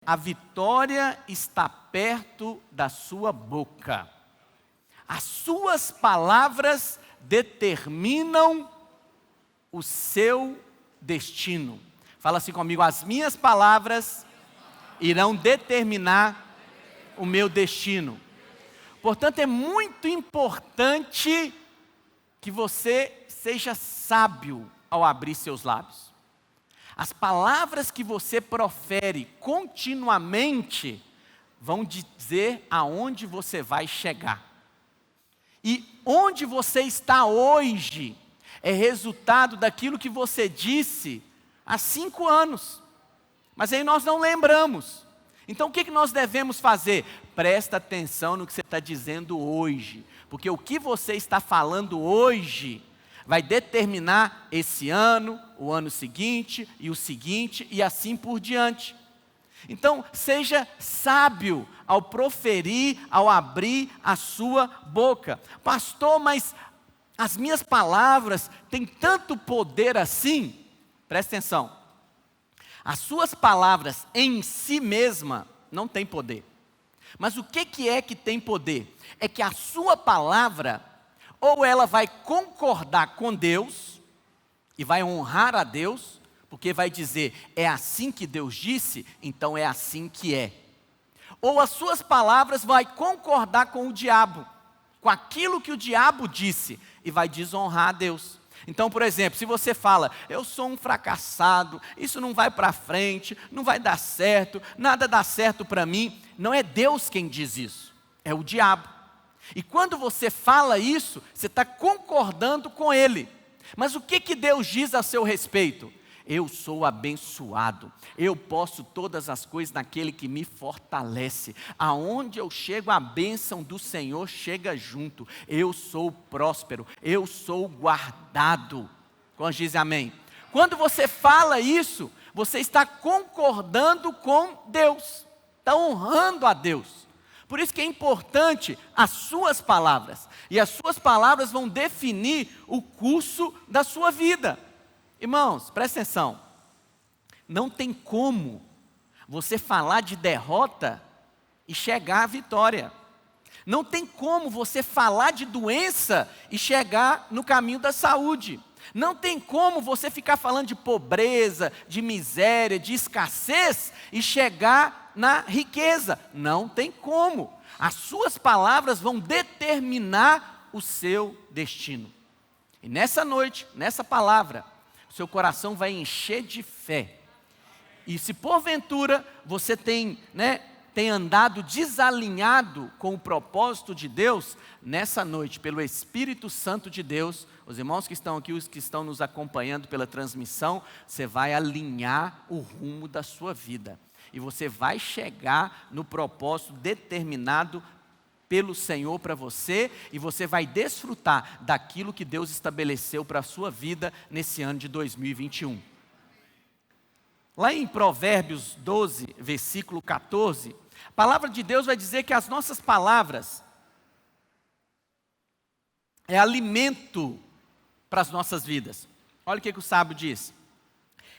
a vitória está perto da sua boca. As suas palavras determinam o seu destino. Fala assim comigo: as minhas palavras irão determinar o meu destino. Portanto, é muito importante que você seja sábio ao abrir seus lábios. As palavras que você profere continuamente vão dizer aonde você vai chegar. E onde você está hoje é resultado daquilo que você disse há 5 anos. Mas aí nós não lembramos. Então o que nós devemos fazer? Presta atenção no que você está dizendo hoje. Porque o que você está falando hoje vai determinar esse ano, o ano seguinte e o seguinte e assim por diante. Então seja sábio ao proferir, ao abrir a sua boca. Pastor, mas as minhas palavras têm tanto poder assim? Presta atenção. As suas palavras em si mesma não têm poder. Mas o que é que tem poder? É que a sua palavra, ou ela vai concordar com Deus, e vai honrar a Deus, porque vai dizer, é assim que Deus disse, então é assim que é. Ou as suas palavras vai concordar com o diabo, com aquilo que o diabo disse, e vai desonrar a Deus. Então, por exemplo, se você fala, eu sou um fracassado, isso não vai para frente, não vai dar certo, nada dá certo para mim, não é Deus quem diz isso, é o diabo. E quando você fala isso, você está concordando com ele. Mas o que Deus diz a seu respeito? Eu sou abençoado, eu posso todas as coisas naquele que me fortalece. Aonde eu chego, a bênção do Senhor chega junto. Eu sou próspero, eu sou guardado. Quando diz amém? Quando você fala isso, você está concordando com Deus, está honrando a Deus. Por isso que é importante as suas palavras. E as suas palavras vão definir o curso da sua vida. Irmãos, presta atenção, não tem como você falar de derrota e chegar à vitória. Não tem como você falar de doença e chegar no caminho da saúde. Não tem como você ficar falando de pobreza, de miséria, de escassez e chegar na riqueza. Não tem como. As suas palavras vão determinar o seu destino. E nessa noite, nessa palavra, seu coração vai encher de fé. E se porventura você tem andado desalinhado com o propósito de Deus, nessa noite, pelo Espírito Santo de Deus, os irmãos que estão aqui, os que estão nos acompanhando pela transmissão, você vai alinhar o rumo da sua vida. E você vai chegar no propósito determinado pelo Senhor para você, e você vai desfrutar daquilo que Deus estabeleceu para a sua vida nesse ano de 2021. Lá em Provérbios 12, versículo 14, a palavra de Deus vai dizer que as nossas palavras é alimento para as nossas vidas. Olha o que o sábio diz: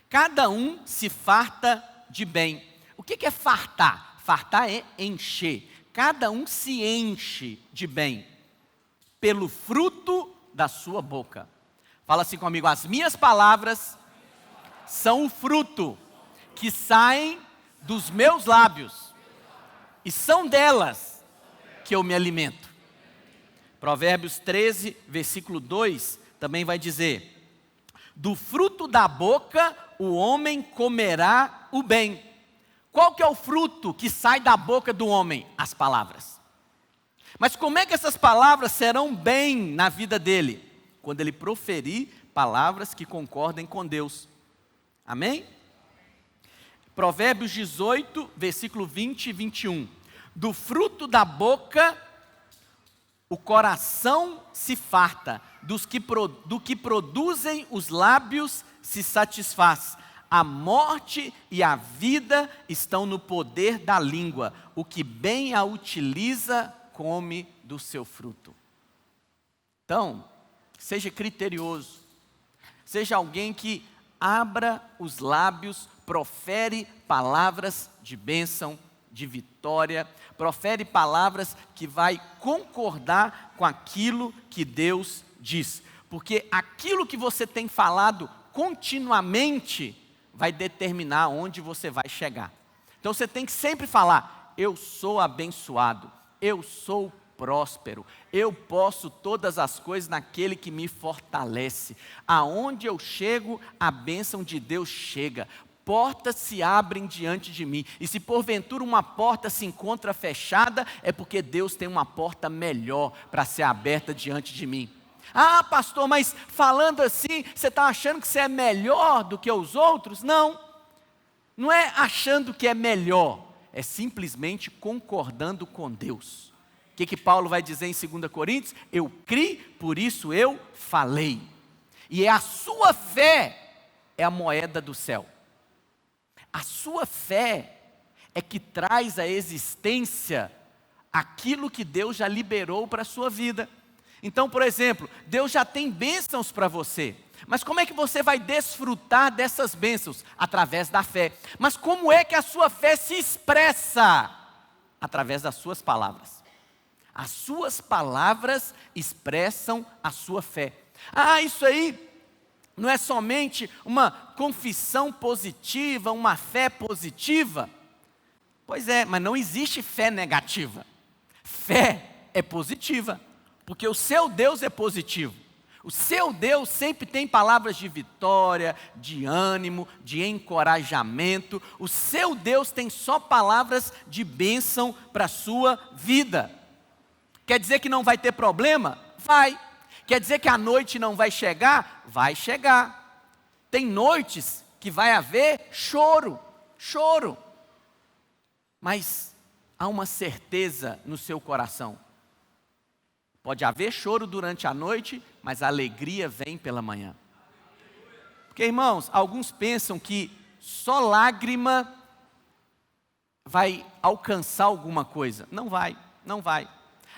cada um se farta de bem. O que é fartar? Fartar é encher. Cada um se enche de bem pelo fruto da sua boca. Fala assim comigo: as minhas palavras são o fruto que saem dos meus lábios, e são delas que eu me alimento. Provérbios 13, versículo 2, também vai dizer: do fruto da boca o homem comerá o bem. Qual que é o fruto que sai da boca do homem? As palavras. Mas como é que essas palavras serão bem na vida dele? Quando ele proferir palavras que concordem com Deus. Amém? Provérbios 18, versículo 20 e 21. Do fruto da boca o coração se farta, do que produzem os lábios se satisfaz. A morte e a vida estão no poder da língua. O que bem a utiliza, come do seu fruto. Então, seja criterioso. Seja alguém que abra os lábios profere palavras de bênção, de vitória, profere palavras que vai concordar com aquilo que Deus diz. Porque aquilo que você tem falado continuamente vai determinar onde você vai chegar. Então você tem que sempre falar: eu sou abençoado, eu sou próspero, eu posso todas as coisas naquele que me fortalece. Aonde eu chego, a bênção de Deus chega. Portas se abrem diante de mim, e se porventura uma porta se encontra fechada, é porque Deus tem uma porta melhor para ser aberta diante de mim. Ah, pastor, mas falando assim, você está achando que você é melhor do que os outros? Não, não é achando que é melhor, é simplesmente concordando com Deus. O que Paulo vai dizer em 2 Coríntios? Eu criei, por isso eu falei. E a sua fé é a moeda do céu. A sua fé é que traz à existência aquilo que Deus já liberou para a sua vida. Então, por exemplo, Deus já tem bênçãos para você. Mas como é que você vai desfrutar dessas bênçãos? Através da fé. Mas como é que a sua fé se expressa? Através das suas palavras. As suas palavras expressam a sua fé. Ah, isso aí não é somente uma confissão positiva, uma fé positiva? Pois é, mas não existe fé negativa. Fé é positiva, porque o seu Deus é positivo. O seu Deus sempre tem palavras de vitória, de ânimo, de encorajamento. O seu Deus tem só palavras de bênção para a sua vida. Quer dizer que não vai ter problema? Vai. Quer dizer que a noite não vai chegar? Vai chegar. Tem noites que vai haver choro. Mas há uma certeza no seu coração. Pode haver choro durante a noite, mas a alegria vem pela manhã. Porque, irmãos, alguns pensam que só lágrima vai alcançar alguma coisa. Não vai.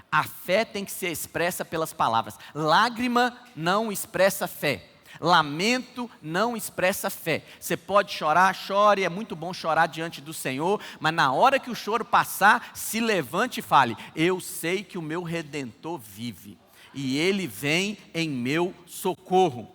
A fé tem que ser expressa pelas palavras. Lágrima não expressa fé. Lamento não expressa fé. Você pode chorar, chore, é muito bom chorar diante do Senhor, mas na hora que o choro passar, se levante e fale: eu sei que o meu Redentor vive, e Ele vem em meu socorro.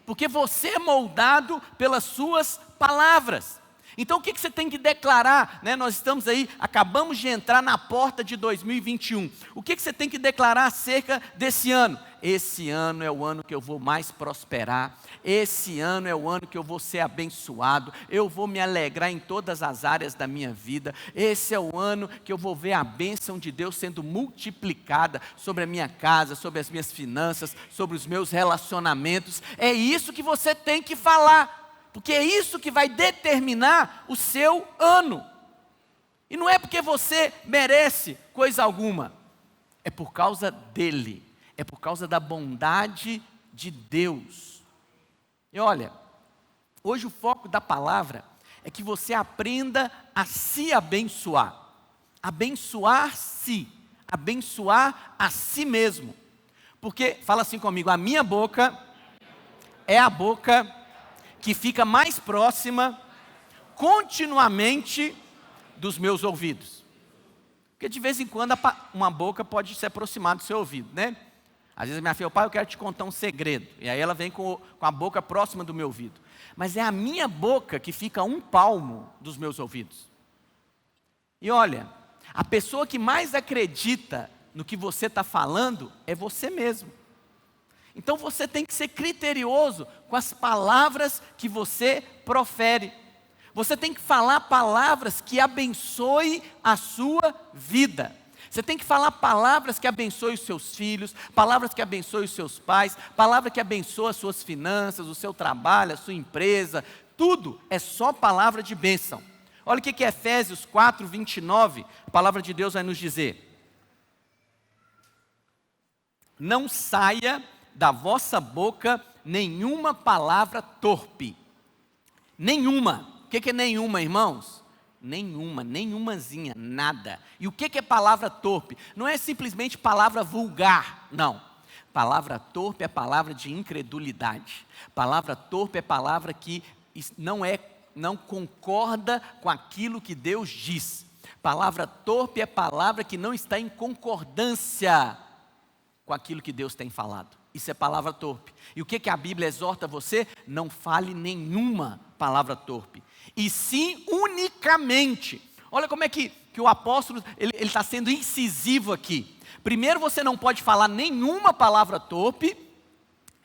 Porque você é moldado pelas suas palavras. Então o que você tem que declarar? Nós estamos aí, acabamos de entrar na porta de 2021. O que você tem que declarar acerca desse ano? Esse ano é o ano que eu vou mais prosperar. Esse ano é o ano que eu vou ser abençoado. Eu vou me alegrar em todas as áreas da minha vida. Esse é o ano que eu vou ver a bênção de Deus sendo multiplicada sobre a minha casa, sobre as minhas finanças, sobre os meus relacionamentos. É isso que você tem que falar. Porque é isso que vai determinar o seu ano. E não é porque você merece coisa alguma. É por causa dele. É por causa da bondade de Deus. E olha, hoje o foco da palavra é que você aprenda a se abençoar. Abençoar-se. Abençoar a si mesmo. Porque, fala assim comigo, a minha boca é a boca que fica mais próxima continuamente dos meus ouvidos. Porque de vez em quando uma boca pode se aproximar do seu ouvido, né? Às vezes minha filha, pai, eu quero te contar um segredo. E aí ela vem com a boca próxima do meu ouvido. Mas é a minha boca que fica a 1 palmo dos meus ouvidos. E olha, a pessoa que mais acredita no que você está falando é você mesmo. Então você tem que ser criterioso com as palavras que você profere. Você tem que falar palavras que abençoem a sua vida. Você tem que falar palavras que abençoem os seus filhos, palavras que abençoem os seus pais, palavras que abençoem as suas finanças, o seu trabalho, a sua empresa. Tudo é só palavra de bênção. Olha o que Efésios 4, 29, a palavra de Deus vai nos dizer. Não saia da vossa boca nenhuma palavra torpe. Nenhuma. O que é nenhuma, irmãos? Nenhumazinha, nada. E o que é palavra torpe? Não é simplesmente palavra vulgar, não. Palavra torpe é palavra de incredulidade. Palavra torpe é palavra que não é não concorda com aquilo que Deus diz. Palavra torpe é palavra que não está em concordância com aquilo que Deus tem falado. Isso é palavra torpe. E o que a Bíblia exorta você? Não fale nenhuma palavra torpe, e sim unicamente. Olha como é que o apóstolo ele está sendo incisivo aqui. Primeiro, você não pode falar nenhuma palavra torpe,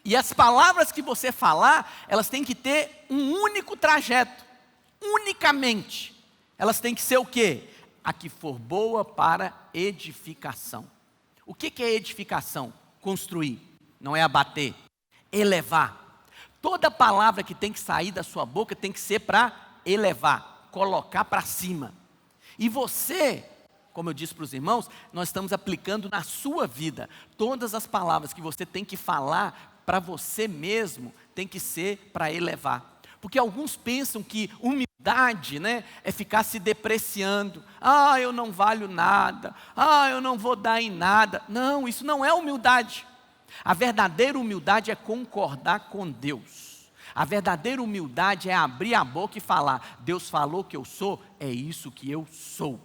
e as palavras que você falar, elas têm que ter um único trajeto, unicamente. Elas têm que ser o quê? A que for boa para edificação. O que é edificação? Construir, não é abater, elevar. Toda palavra que tem que sair da sua boca tem que ser para elevar, colocar para cima. E você, como eu disse para os irmãos, nós estamos aplicando na sua vida. Todas as palavras que você tem que falar para você mesmo, tem que ser para elevar. Porque alguns pensam que humildade, é ficar se depreciando. Ah, eu não valho nada. Ah, eu não vou dar em nada. Não, isso não é humildade. A verdadeira humildade é concordar com Deus. A verdadeira humildade é abrir a boca e falar: Deus falou que eu sou, é isso que eu sou.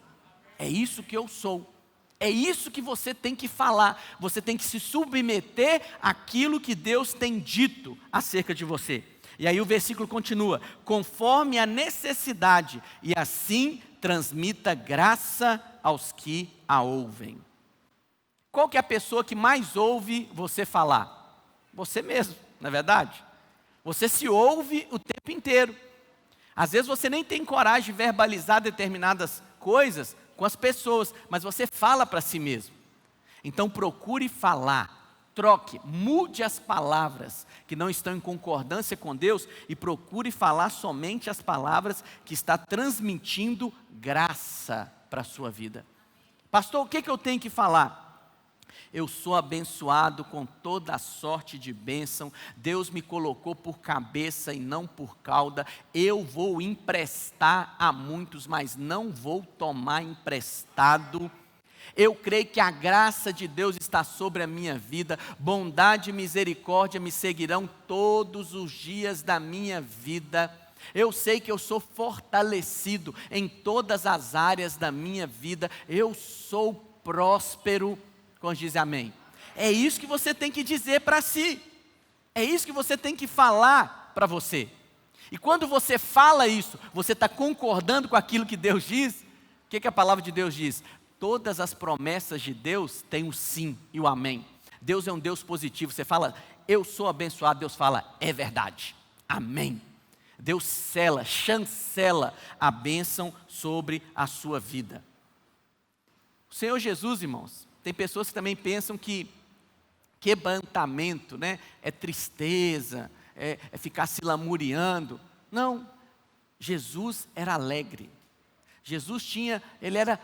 É isso que eu sou. É isso que você tem que falar. Você tem que se submeter àquilo que Deus tem dito acerca de você. E aí o versículo continua: conforme a necessidade, e assim transmita graça aos que a ouvem. Qual que é a pessoa que mais ouve você falar? Você mesmo, não é verdade? Você se ouve o tempo inteiro. Às vezes você nem tem coragem de verbalizar determinadas coisas com as pessoas, mas você fala para si mesmo. Então procure falar. Troque, mude as palavras que não estão em concordância com Deus e procure falar somente as palavras que está transmitindo graça para a sua vida. Pastor, o que eu tenho que falar? Eu sou abençoado com toda a sorte de bênção. Deus me colocou por cabeça e não por cauda. Eu vou emprestar a muitos, mas não vou tomar emprestado. Eu creio que a graça de Deus está sobre a minha vida. Bondade e misericórdia me seguirão todos os dias da minha vida. Eu sei que eu sou fortalecido em todas as áreas da minha vida. Eu sou próspero. Quando diz amém? É isso que você tem que dizer para si. É isso que você tem que falar para você. E quando você fala isso, você está concordando com aquilo que Deus diz. O que a palavra de Deus diz? Todas as promessas de Deus têm o sim e o amém. Deus é um Deus positivo. Você fala, eu sou abençoado. Deus fala, é verdade. Amém. Deus sela, chancela a bênção sobre a sua vida. O Senhor Jesus, irmãos, tem pessoas que também pensam que quebrantamento, é tristeza, é ficar se lamuriando. Não, Jesus era alegre. Jesus ele era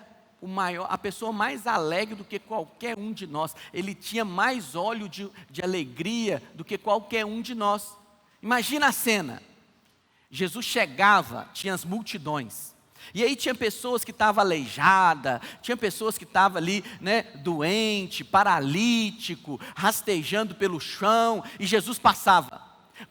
a pessoa mais alegre do que qualquer um de nós. Ele tinha mais óleo de alegria do que qualquer um de nós. Imagina a cena. Jesus chegava, tinha as multidões. E aí tinha pessoas que estavam aleijadas, tinha pessoas que estavam ali, doente, paralítico, rastejando pelo chão, e Jesus passava.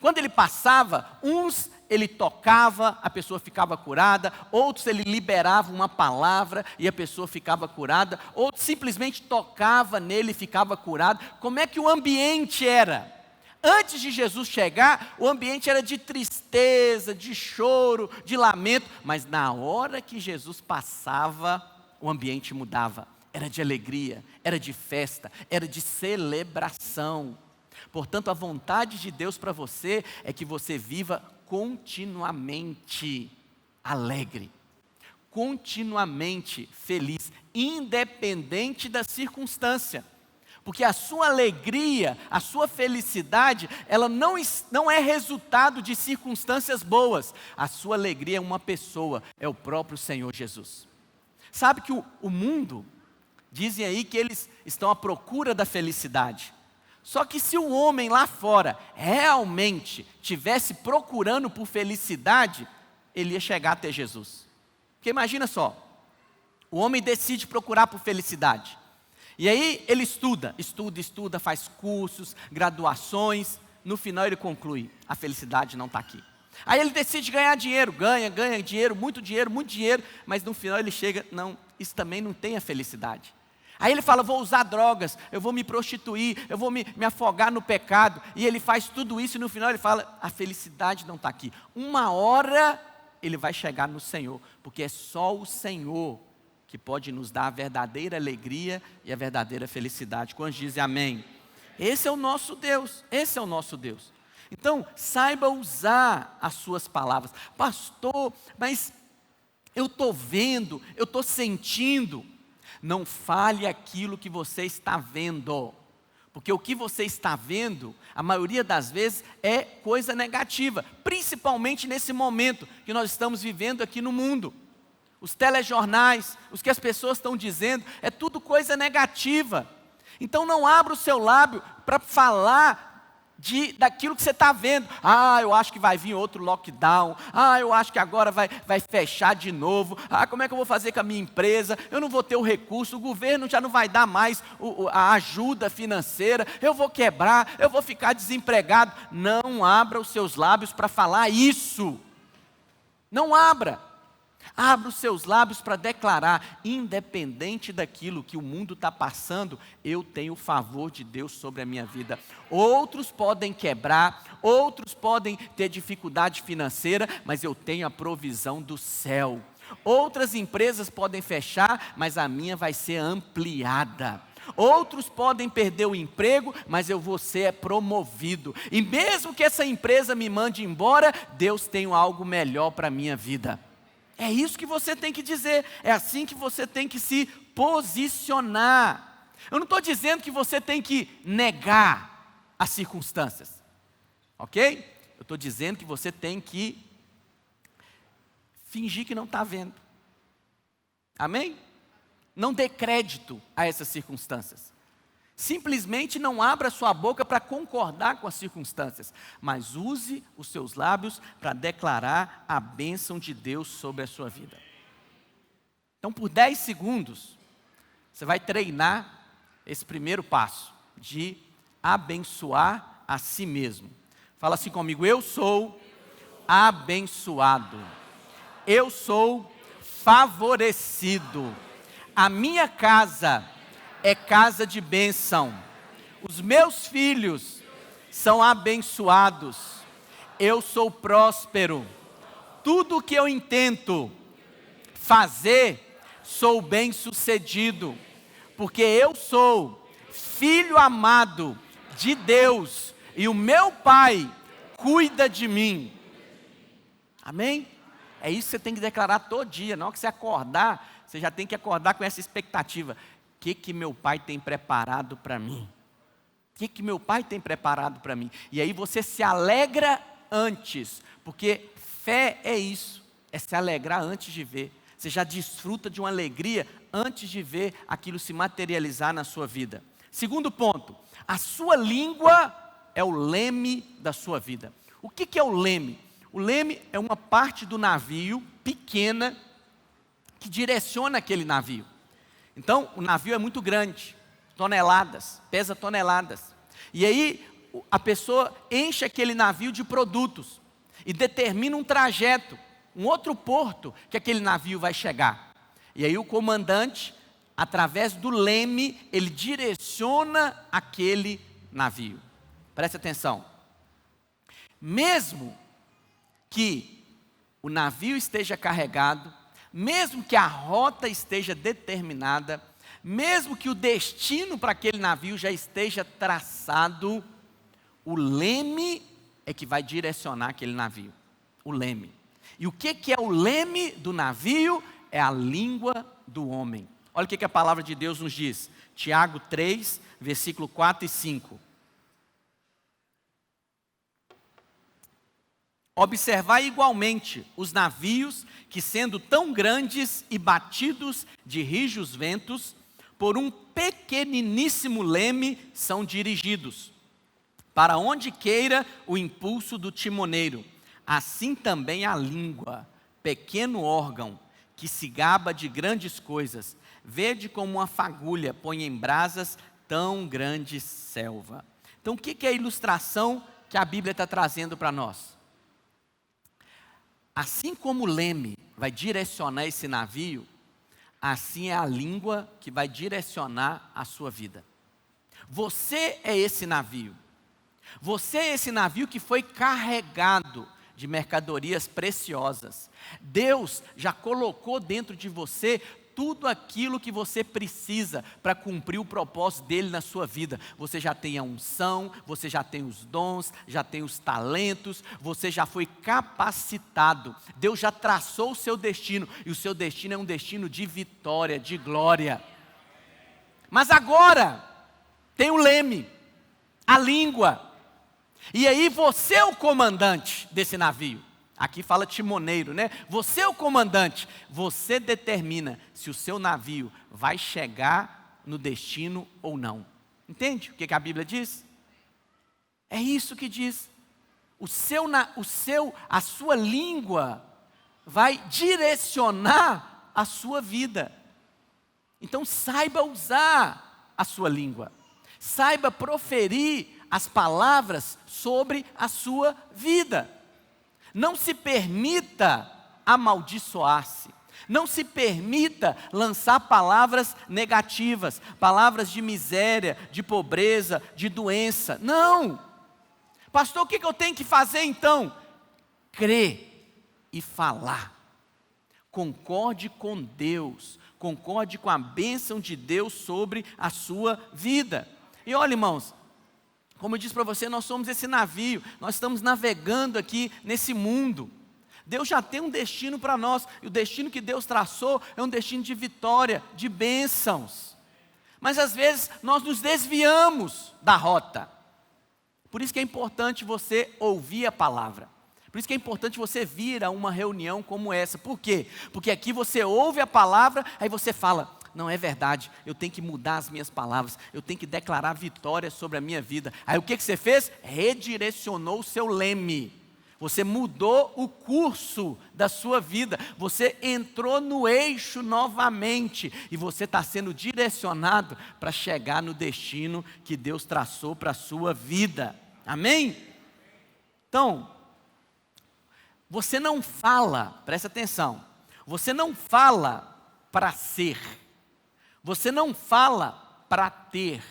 Quando ele passava, uns ele tocava, a pessoa ficava curada, outros ele liberava uma palavra e a pessoa ficava curada, outros simplesmente tocava nele e ficava curado. Como é que o ambiente era? Antes de Jesus chegar, o ambiente era de tristeza, de choro, de lamento, mas na hora que Jesus passava, o ambiente mudava. Era de alegria, era de festa, era de celebração. Portanto, a vontade de Deus para você é que você viva continuamente alegre, continuamente feliz, independente da circunstância. Porque a sua alegria, a sua felicidade, ela não é resultado de circunstâncias boas. A sua alegria é uma pessoa, é o próprio Senhor Jesus. Sabe que o mundo, dizem aí que eles estão à procura da felicidade. Só que se o homem lá fora realmente estivesse procurando por felicidade, ele ia chegar até Jesus. Porque imagina só, o homem decide procurar por felicidade. E aí ele estuda, faz cursos, graduações. No final ele conclui, a felicidade não está aqui. Aí ele decide ganhar dinheiro, ganha dinheiro, muito dinheiro, mas no final ele chega, não, isso também não tem a felicidade. Aí ele fala, vou usar drogas, eu vou me prostituir, eu vou me afogar no pecado, e ele faz tudo isso e no final ele fala, a felicidade não está aqui. Uma hora ele vai chegar no Senhor, porque é só o Senhor que pode nos dar a verdadeira alegria e a verdadeira felicidade. Quantos dizem amém? Esse é o nosso Deus, esse é o nosso Deus. Então, saiba usar as suas palavras. Pastor, mas eu estou vendo, eu estou sentindo. Não fale aquilo que você está vendo. Porque o que você está vendo, a maioria das vezes, é coisa negativa. Principalmente nesse momento que nós estamos vivendo aqui no mundo. Os telejornais, os que as pessoas estão dizendo, é tudo coisa negativa. Então não abra o seu lábio para falar daquilo que você está vendo. Eu acho que vai vir outro lockdown. Eu acho que agora vai fechar de novo. Como é que eu vou fazer com a minha empresa? Eu não vou ter o recurso, o governo já não vai dar mais a ajuda financeira. Eu vou quebrar, eu vou ficar desempregado. Não abra os seus lábios para falar isso. Não abra. Abra os seus lábios para declarar, independente daquilo que o mundo está passando, eu tenho o favor de Deus sobre a minha vida. Outros podem quebrar, outros podem ter dificuldade financeira, mas eu tenho a provisão do céu. Outras empresas podem fechar, mas a minha vai ser ampliada. Outros podem perder o emprego, mas eu vou ser promovido. E mesmo que essa empresa me mande embora, Deus tem algo melhor para a minha vida. É isso que você tem que dizer, é assim que você tem que se posicionar. Eu não estou dizendo que você tem que negar as circunstâncias, ok? Eu estou dizendo que você tem que fingir que não está vendo, amém? Não dê crédito a essas circunstâncias. Simplesmente não abra sua boca para concordar com as circunstâncias, mas use os seus lábios para declarar a bênção de Deus sobre a sua vida. Então, por 10 segundos, você vai treinar esse primeiro passo, de abençoar a si mesmo. Fala assim comigo, eu sou abençoado, eu sou favorecido, a minha casa é casa de bênção. Os meus filhos são abençoados. Eu sou próspero. Tudo que eu intento fazer, sou bem-sucedido. Porque eu sou filho amado de Deus. E o meu Pai cuida de mim. Amém? É isso que você tem que declarar todo dia. Na hora que você acordar, você já tem que acordar com essa expectativa. O que meu Pai tem preparado para mim? O que meu Pai tem preparado para mim? E aí você se alegra antes, porque fé é isso, é se alegrar antes de ver. Você já desfruta de uma alegria antes de ver aquilo se materializar na sua vida. Segundo ponto, a sua língua é o leme da sua vida. O que é o leme? O leme é uma parte do navio pequena que direciona aquele navio. Então, o navio é muito grande, toneladas, pesa toneladas. E aí, a pessoa enche aquele navio de produtos e determina um trajeto, um outro porto que aquele navio vai chegar. E aí o comandante, através do leme, ele direciona aquele navio. Preste atenção. Mesmo que o navio esteja carregado, mesmo que a rota esteja determinada, mesmo que o destino para aquele navio já esteja traçado, o leme é que vai direcionar aquele navio. O leme. E o que é o leme do navio? É a língua do homem. Olha o que a palavra de Deus nos diz. Tiago 3, versículo 4 e 5. Observai igualmente os navios que, sendo tão grandes e batidos de rijos ventos, por um pequeniníssimo leme são dirigidos, para onde queira o impulso do timoneiro. Assim também a língua, pequeno órgão, que se gaba de grandes coisas, vede como uma fagulha põe em brasas tão grande selva. Então o que é a ilustração que a Bíblia está trazendo para nós? Assim como o leme vai direcionar esse navio, assim é a língua que vai direcionar a sua vida. Você é esse navio. Você é esse navio que foi carregado de mercadorias preciosas. Deus já colocou dentro de você tudo aquilo que você precisa para cumprir o propósito dele na sua vida. Você já tem a unção, você já tem os dons, já tem os talentos, você já foi capacitado. Deus já traçou o seu destino, e o seu destino é um destino de vitória, de glória. Mas agora tem o leme, a língua. E aí você é o comandante desse navio. Aqui fala timoneiro, né? Você é o comandante. Você determina se o seu navio vai chegar no destino ou não. Entende o que a Bíblia diz? É isso que diz. A sua língua vai direcionar a sua vida. Então saiba usar a sua língua. Saiba proferir as palavras sobre a sua vida. Não se permita amaldiçoar-se. Não se permita lançar palavras negativas, palavras de miséria, de pobreza, de doença. Não! Pastor, o que eu tenho que fazer então? Crer e falar. Concorde com Deus, concorde com a bênção de Deus sobre a sua vida. E olha, irmãos, como eu disse para você, nós somos esse navio, nós estamos navegando aqui nesse mundo. Deus já tem um destino para nós, e o destino que Deus traçou é um destino de vitória, de bênçãos. Mas às vezes nós nos desviamos da rota. Por isso que é importante você ouvir a palavra. Por isso que é importante você vir a uma reunião como essa. Por quê? Porque aqui você ouve a palavra, aí você fala: não, é verdade, eu tenho que mudar as minhas palavras, eu tenho que declarar vitória sobre a minha vida. Aí o que você fez? Redirecionou o seu leme. Você mudou o curso da sua vida, você entrou no eixo novamente, e você está sendo direcionado para chegar no destino que Deus traçou para a sua vida. Amém? Então, você não fala, presta atenção, você não fala para ser, você não fala para ter,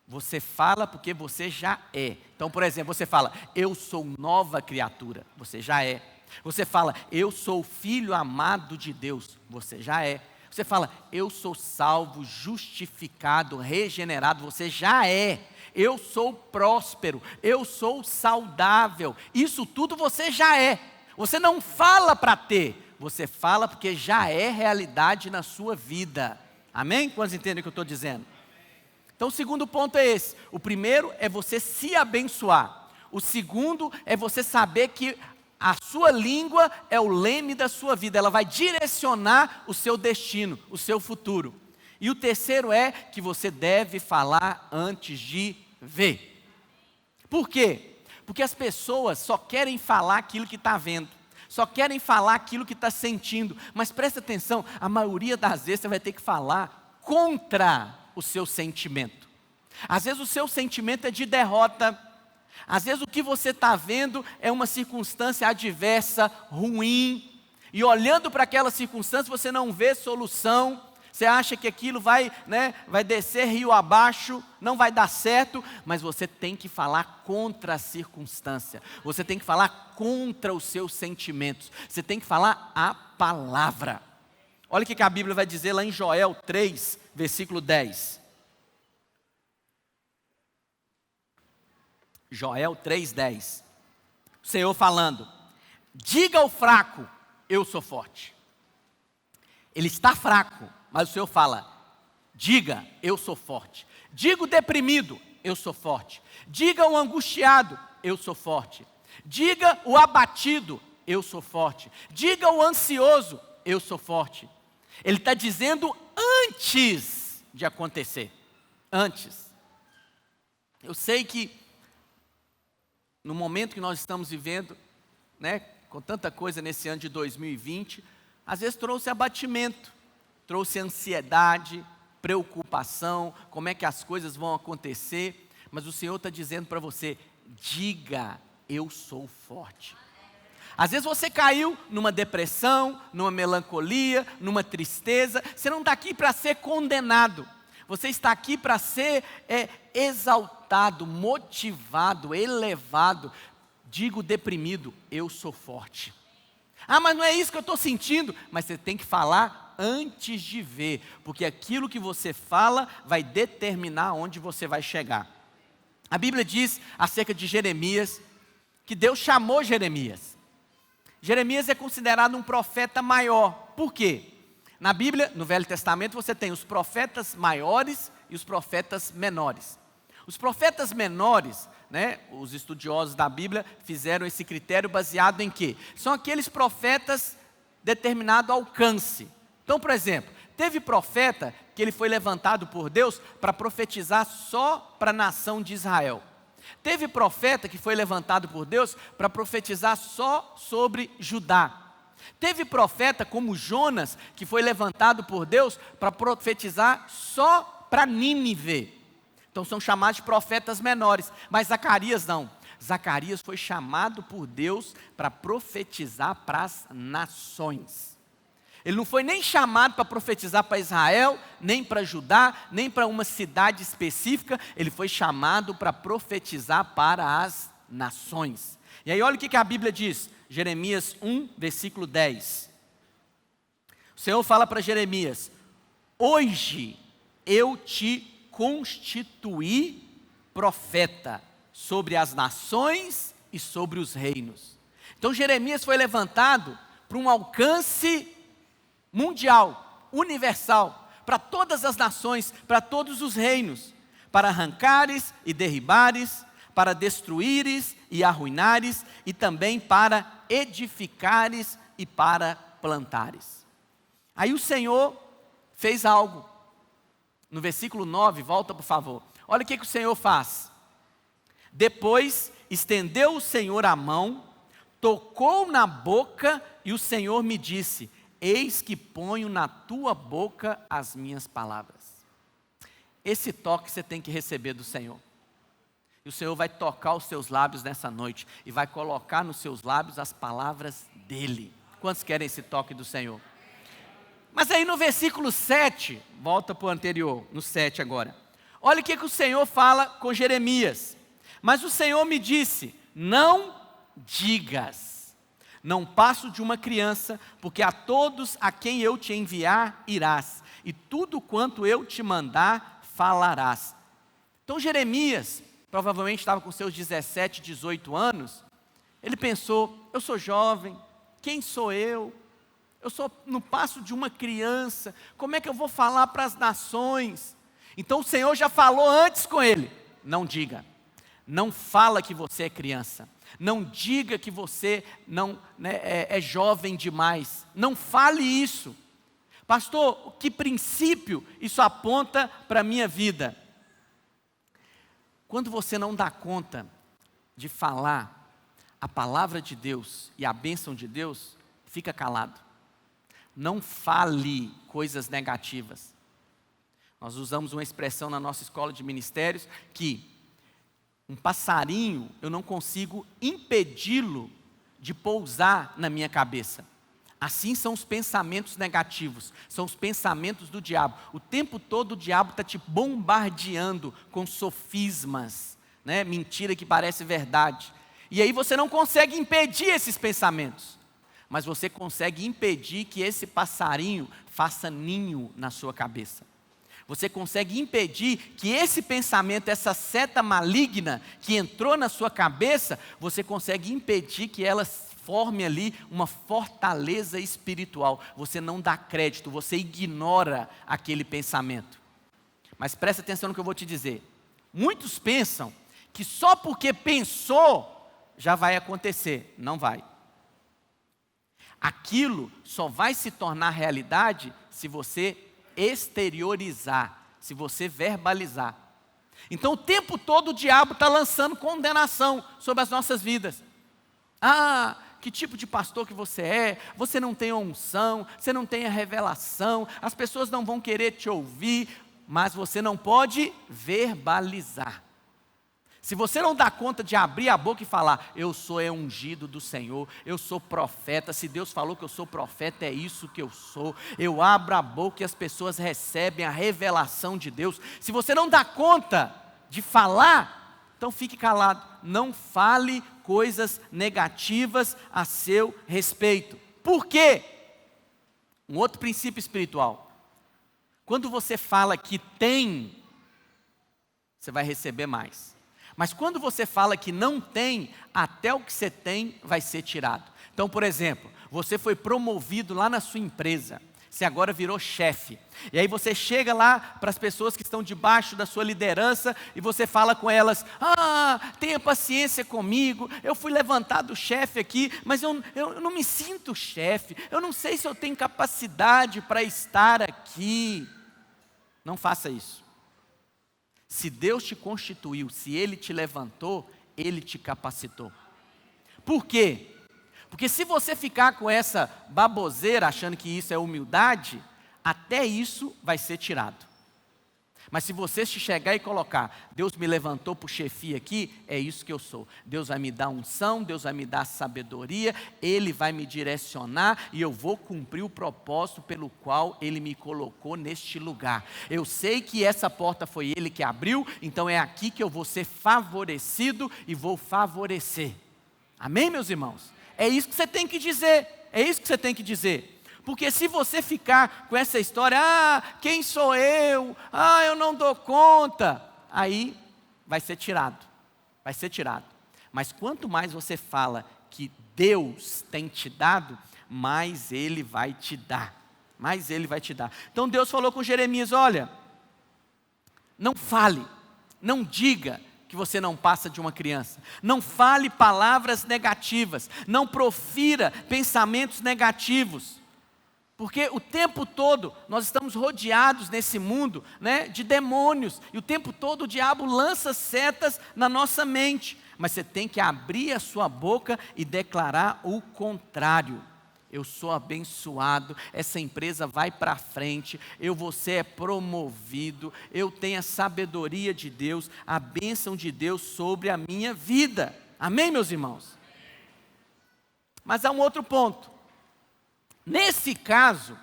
você fala porque você já é. Então, por exemplo, você fala: eu sou nova criatura, você já é. Você fala: eu sou filho amado de Deus, você já é. Você fala: eu sou salvo, justificado, regenerado, você já é. Eu sou próspero, eu sou saudável, isso tudo você já é. Você não fala para ter, você fala porque já é realidade na sua vida. Amém? Quantos entendem o que eu estou dizendo? Então o segundo ponto é esse. O primeiro é você se abençoar. O segundo é você saber que a sua língua é o leme da sua vida. Ela vai direcionar o seu destino, o seu futuro. E o terceiro é que você deve falar antes de ver. Por quê? Porque as pessoas só querem falar aquilo que está vendo. Só querem falar aquilo que está sentindo. Mas presta atenção, a maioria das vezes você vai ter que falar contra o seu sentimento. Às vezes o seu sentimento é de derrota. Às vezes o que você está vendo é uma circunstância adversa, ruim. E olhando para aquela circunstância você não vê solução. Você acha que aquilo vai descer rio abaixo, não vai dar certo, mas você tem que falar contra a circunstância. Você tem que falar contra os seus sentimentos. Você tem que falar a palavra. Olha o que a Bíblia vai dizer lá em Joel 3, versículo 10. Joel 3:10. O Senhor falando: diga ao fraco, eu sou forte. Ele está fraco, mas o Senhor fala: diga, eu sou forte. Diga o deprimido, eu sou forte. Diga o angustiado, eu sou forte. Diga o abatido, eu sou forte. Diga o ansioso, eu sou forte. Ele está dizendo antes de acontecer. Antes. Eu sei que no momento que nós estamos vivendo, com tanta coisa nesse ano de 2020, às vezes trouxe abatimento, trouxe ansiedade, preocupação, como é que as coisas vão acontecer, mas o Senhor está dizendo para você: diga, eu sou forte. Às vezes você caiu numa depressão, numa melancolia, numa tristeza. Você não está aqui para ser condenado. Você está aqui para ser exaltado, motivado, elevado. Digo deprimido, eu sou forte. Ah, mas não é isso que eu estou sentindo. Mas você tem que falar antes de ver. Porque aquilo que você fala vai determinar onde você vai chegar. A Bíblia diz acerca de Jeremias, que Deus chamou Jeremias. Jeremias é considerado um profeta maior. Por quê? Na Bíblia, no Velho Testamento, você tem os profetas maiores e os profetas menores. Os profetas menores, os estudiosos da Bíblia fizeram esse critério baseado em quê? São aqueles profetas determinado alcance. Então, por exemplo, teve profeta que ele foi levantado por Deus para profetizar só para a nação de Israel. Teve profeta que foi levantado por Deus para profetizar só sobre Judá. Teve profeta como Jonas, que foi levantado por Deus para profetizar só para Nínive. Então são chamados de profetas menores. Mas Zacarias não. Zacarias foi chamado por Deus para profetizar para as nações. Ele não foi nem chamado para profetizar para Israel, nem para Judá, nem para uma cidade específica. Ele foi chamado para profetizar para as nações. E aí olha o que a Bíblia diz. Jeremias 1, versículo 10. O Senhor fala para Jeremias: hoje eu te constituí profeta sobre as nações e sobre os reinos. Então Jeremias foi levantado para um alcance mundial, universal, para todas as nações, para todos os reinos, para arrancares e derribares, para destruíres e arruinares, e também para edificares e para plantares. Aí o Senhor fez algo. No versículo 9, volta por favor. Olha o que o Senhor faz. Depois estendeu o Senhor a mão, tocou na boca, e o Senhor me disse: eis que ponho na tua boca as minhas palavras. Esse toque você tem que receber do Senhor. E o Senhor vai tocar os seus lábios nessa noite e vai colocar nos seus lábios as palavras dEle. Quantos querem esse toque do Senhor? Mas aí no versículo 7, volta para o anterior, no 7 agora. Olha o que o Senhor fala com Jeremias. Mas o Senhor me disse: não digas, não passo de uma criança, porque a todos a quem eu te enviar irás, e tudo quanto eu te mandar falarás. Então Jeremias provavelmente estava com seus 17, 18 anos. Ele pensou: eu sou jovem, quem sou eu? Eu sou no passo de uma criança, como é que eu vou falar para as nações? Então o Senhor já falou antes com ele: não diga, não fala que você é criança, não diga que você não é jovem demais, não fale isso. Pastor, que princípio isso aponta para a minha vida? Quando você não dá conta de falar a palavra de Deus e a bênção de Deus, fica calado. Não fale coisas negativas. Nós usamos uma expressão na nossa escola de ministérios que um passarinho, eu não consigo impedi-lo de pousar na minha cabeça. Assim são os pensamentos negativos, são os pensamentos do diabo. O tempo todo o diabo está te bombardeando com sofismas, mentira que parece verdade. E aí você não consegue impedir esses pensamentos, mas você consegue impedir que esse passarinho faça ninho na sua cabeça. Você consegue impedir que esse pensamento, essa seta maligna que entrou na sua cabeça, você consegue impedir que ela forme ali uma fortaleza espiritual. Você não dá crédito, você ignora aquele pensamento. Mas presta atenção no que eu vou te dizer. Muitos pensam que só porque pensou já vai acontecer. Não vai. Aquilo só vai se tornar realidade se você exteriorizar, se você verbalizar. Então o tempo todo o diabo está lançando condenação sobre as nossas vidas. Ah, que tipo de pastor que você é? Você não tem a unção, você não tem a revelação, as pessoas não vão querer te ouvir, mas você não pode verbalizar. Se você não dá conta de abrir a boca e falar, eu sou ungido do Senhor, eu sou profeta, se Deus falou que eu sou profeta, é isso que eu sou. Eu abro a boca e as pessoas recebem a revelação de Deus. Se você não dá conta de falar, então fique calado. Não fale coisas negativas a seu respeito. Por quê? Um outro princípio espiritual. Quando você fala que tem, você vai receber mais. Mas quando você fala que não tem, até o que você tem vai ser tirado. Então, por exemplo, você foi promovido lá na sua empresa, você agora virou chefe. E aí você chega lá para as pessoas que estão debaixo da sua liderança e você fala com elas, tenha paciência comigo, eu fui levantado chefe aqui, mas eu não me sinto chefe, eu não sei se eu tenho capacidade para estar aqui. Não faça isso. Se Deus te constituiu, se Ele te levantou, Ele te capacitou. Por quê? Porque se você ficar com essa baboseira, achando que isso é humildade, até isso vai ser tirado. Mas se você se chegar e colocar, Deus me levantou para o chefia aqui, é isso que eu sou. Deus vai me dar unção, Deus vai me dar sabedoria, Ele vai me direcionar e eu vou cumprir o propósito pelo qual Ele me colocou neste lugar. Eu sei que essa porta foi Ele que abriu, então é aqui que eu vou ser favorecido e vou favorecer. Amém, meus irmãos? É isso que você tem que dizer, é isso que você tem que dizer. Porque se você ficar com essa história, quem sou eu? Eu não dou conta. Aí vai ser tirado, vai ser tirado. Mas quanto mais você fala que Deus tem te dado, mais Ele vai te dar. Mais Ele vai te dar. Então Deus falou com Jeremias, olha, não fale, não diga que você não passa de uma criança. Não fale palavras negativas, não profira pensamentos negativos. Porque o tempo todo nós estamos rodeados nesse mundo, de demônios. E o tempo todo o diabo lança setas na nossa mente. Mas você tem que abrir a sua boca e declarar o contrário. Eu sou abençoado, essa empresa vai para frente, você é promovido, eu tenho a sabedoria de Deus, a bênção de Deus sobre a minha vida. Amém, meus irmãos? Mas há um outro ponto. Nesse caso,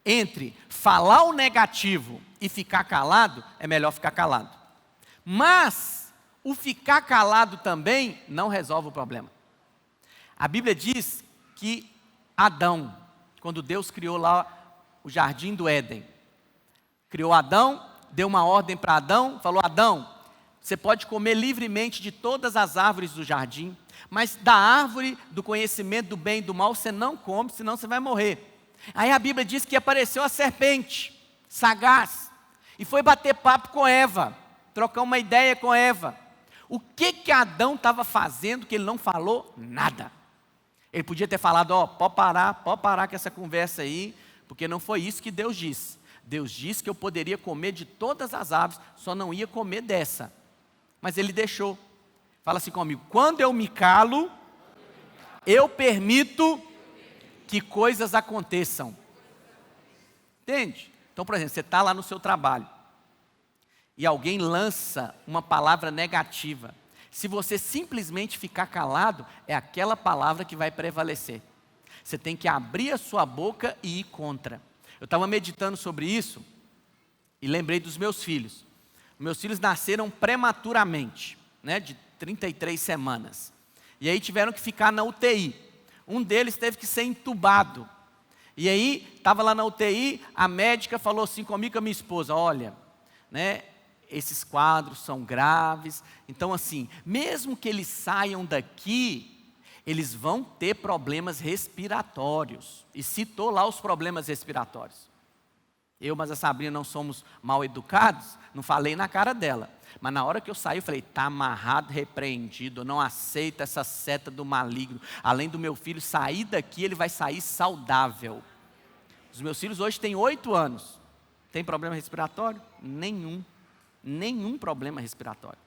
entre falar o negativo e ficar calado, é melhor ficar calado. Mas o ficar calado também não resolve o problema. A Bíblia diz que Adão, quando Deus criou lá o jardim do Éden, criou Adão, deu uma ordem para Adão, falou, Adão, você pode comer livremente de todas as árvores do jardim, mas da árvore do conhecimento do bem e do mal você não come, senão você vai morrer. Aí a Bíblia diz que apareceu a serpente, sagaz, e foi bater papo com Eva, trocar uma ideia com Eva. O que Adão estava fazendo que ele não falou? Nada. Ele podia ter falado, pode parar com essa conversa aí, porque não foi isso que Deus disse. Deus disse que eu poderia comer de todas as árvores, só não ia comer dessa. Mas ele deixou. Fala assim comigo, quando eu me calo, eu permito que coisas aconteçam. Entende? Então, por exemplo, você está lá no seu trabalho e alguém lança uma palavra negativa. Se você simplesmente ficar calado, é aquela palavra que vai prevalecer. Você tem que abrir a sua boca e ir contra. Eu estava meditando sobre isso e lembrei dos meus filhos. Meus filhos nasceram prematuramente, de 33 semanas. E aí tiveram que ficar na UTI. Um deles teve que ser entubado. E aí, estava lá na UTI, a médica falou assim comigo, com a minha esposa, olha, esses quadros são graves, então assim, mesmo que eles saiam daqui, eles vão ter problemas respiratórios. E citou lá os problemas respiratórios. Mas a Sabrina não somos mal educados, não falei na cara dela. Mas na hora que eu saí, eu falei, está amarrado, repreendido, eu não aceito essa seta do maligno. Além do meu filho sair daqui, ele vai sair saudável. Os meus filhos hoje têm 8 anos. Tem problema respiratório? Nenhum problema respiratório.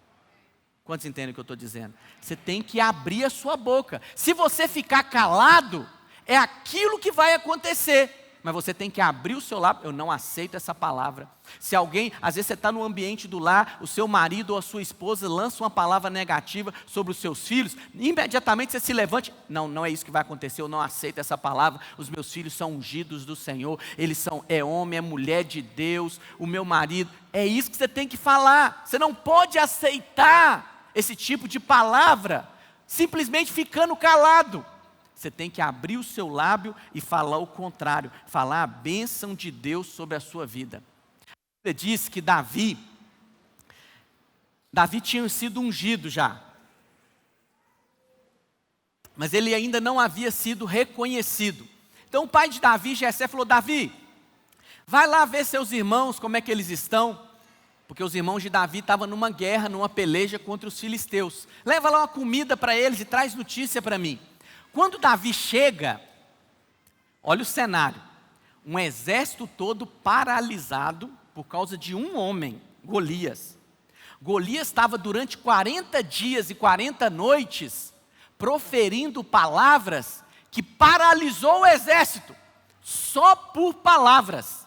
Quantos entendem o que eu estou dizendo? Você tem que abrir a sua boca. Se você ficar calado, é aquilo que vai acontecer. mas você tem que abrir o seu lábio. Eu não aceito essa palavra. Se alguém, às vezes você está no ambiente do lar, o seu marido ou a sua esposa lança uma palavra negativa sobre os seus filhos, imediatamente você se levante. Não, não é isso que vai acontecer, eu não aceito essa palavra. Os meus filhos são ungidos do Senhor, é homem, é mulher de Deus, o meu marido. É isso que você tem que falar. Você não pode aceitar esse tipo de palavra, simplesmente ficando calado. Você tem que abrir o seu lábio e falar o contrário, falar a bênção de Deus sobre a sua vida. A Bíblia diz que Davi tinha sido ungido já, mas ele ainda não havia sido reconhecido. Então o pai de Davi, Jessé, falou: Davi, vai lá ver seus irmãos, como é que eles estão, porque os irmãos de Davi estavam numa guerra, numa peleja contra os filisteus. Leva lá uma comida para eles e traz notícia para mim. Quando Davi chega, olha o cenário, um exército todo paralisado por causa de um homem, Golias. Golias estava durante 40 dias e 40 noites proferindo palavras que paralisou o exército, só por palavras.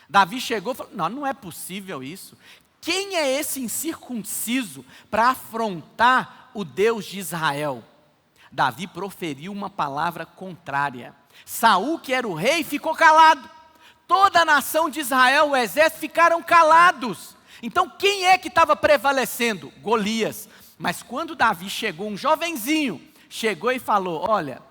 Davi chegou e falou: não é possível isso. Quem é esse incircunciso para afrontar o Deus de Israel? Davi proferiu uma palavra contrária. Saul, que era o rei, ficou calado. Toda a nação de Israel, o exército, ficaram calados. Então quem é que estava prevalecendo? Golias. Mas quando Davi chegou, um jovenzinho, chegou e falou: olha,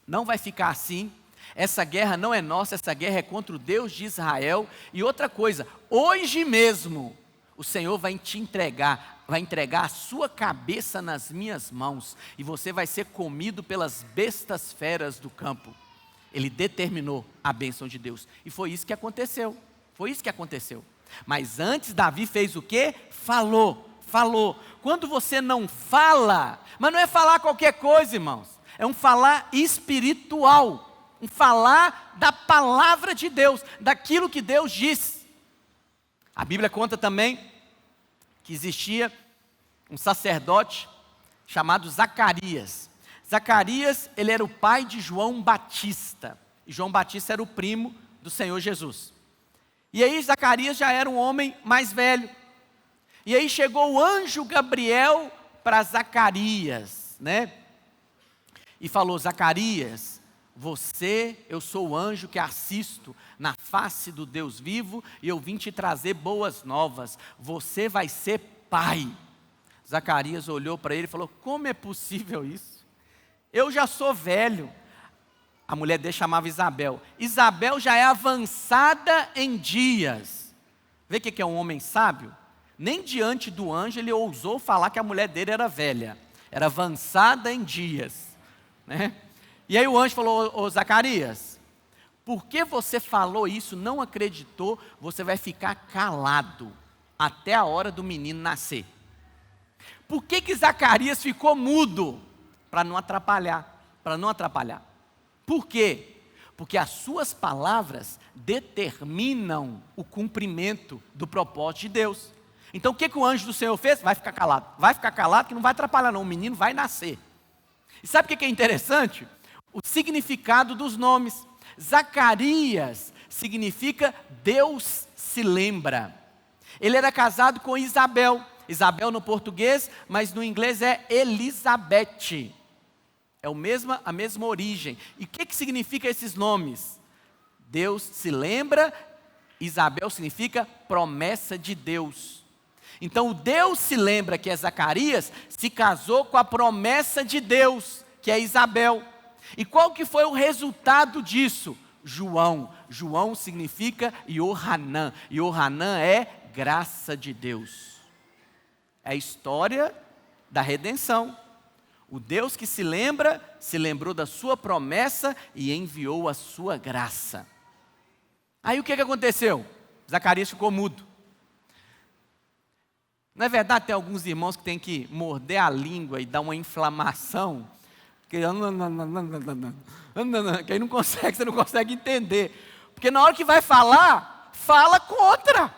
não vai ficar assim. Essa guerra não é nossa, essa guerra é contra o Deus de Israel. E outra coisa, hoje mesmo o Senhor vai entregar a sua cabeça nas minhas mãos, e você vai ser comido pelas bestas feras do campo. Ele determinou a bênção de Deus, e foi isso que aconteceu. Mas antes Davi fez o quê? Falou. Quando você não fala, mas não é falar qualquer coisa, irmãos, é um falar espiritual, um falar da palavra de Deus, daquilo que Deus diz. A Bíblia conta também que existia um sacerdote chamado Zacarias. Zacarias, ele era o pai de João Batista. E João Batista era o primo do Senhor Jesus. E aí Zacarias já era um homem mais velho. E aí chegou o anjo Gabriel para Zacarias, né? E falou: Zacarias, eu sou o anjo que assisto na face do Deus vivo, e eu vim te trazer boas novas. Você vai ser pai. Zacarias olhou para ele e falou: como é possível isso? Eu já sou velho. A mulher dele chamava Isabel. Isabel já é avançada em dias. Vê o que é um homem sábio? Nem diante do anjo ele ousou falar que a mulher dele era velha. Era avançada em dias, né? E aí o anjo falou: ô Zacarias, porque você falou isso, não acreditou, você vai ficar calado até a hora do menino nascer. Por que Zacarias ficou mudo? Para não atrapalhar. Por quê? Porque as suas palavras determinam o cumprimento do propósito de Deus. Então o que o anjo do Senhor fez? Vai ficar calado que não vai atrapalhar não, o menino vai nascer. E sabe o que é interessante? O significado dos nomes. Zacarias significa Deus se lembra. Ele era casado com Isabel. Isabel no português, mas no inglês é Elizabeth. É a mesma origem. E o que significa esses nomes? Deus se lembra, Isabel significa promessa de Deus. Então o Deus se lembra, que é Zacarias, se casou com a promessa de Deus, que é Isabel. E qual que foi o resultado disso? João. João significa Yohanan. Yohanan é graça de Deus. É a história da redenção. O Deus que se lembra, se lembrou da sua promessa e enviou a sua graça. Aí o que aconteceu? Zacarias ficou mudo. Não é verdade, tem alguns irmãos que tem que morder a língua e dar uma inflamação, que aí não consegue, você não consegue entender. Porque na hora que vai falar, fala contra.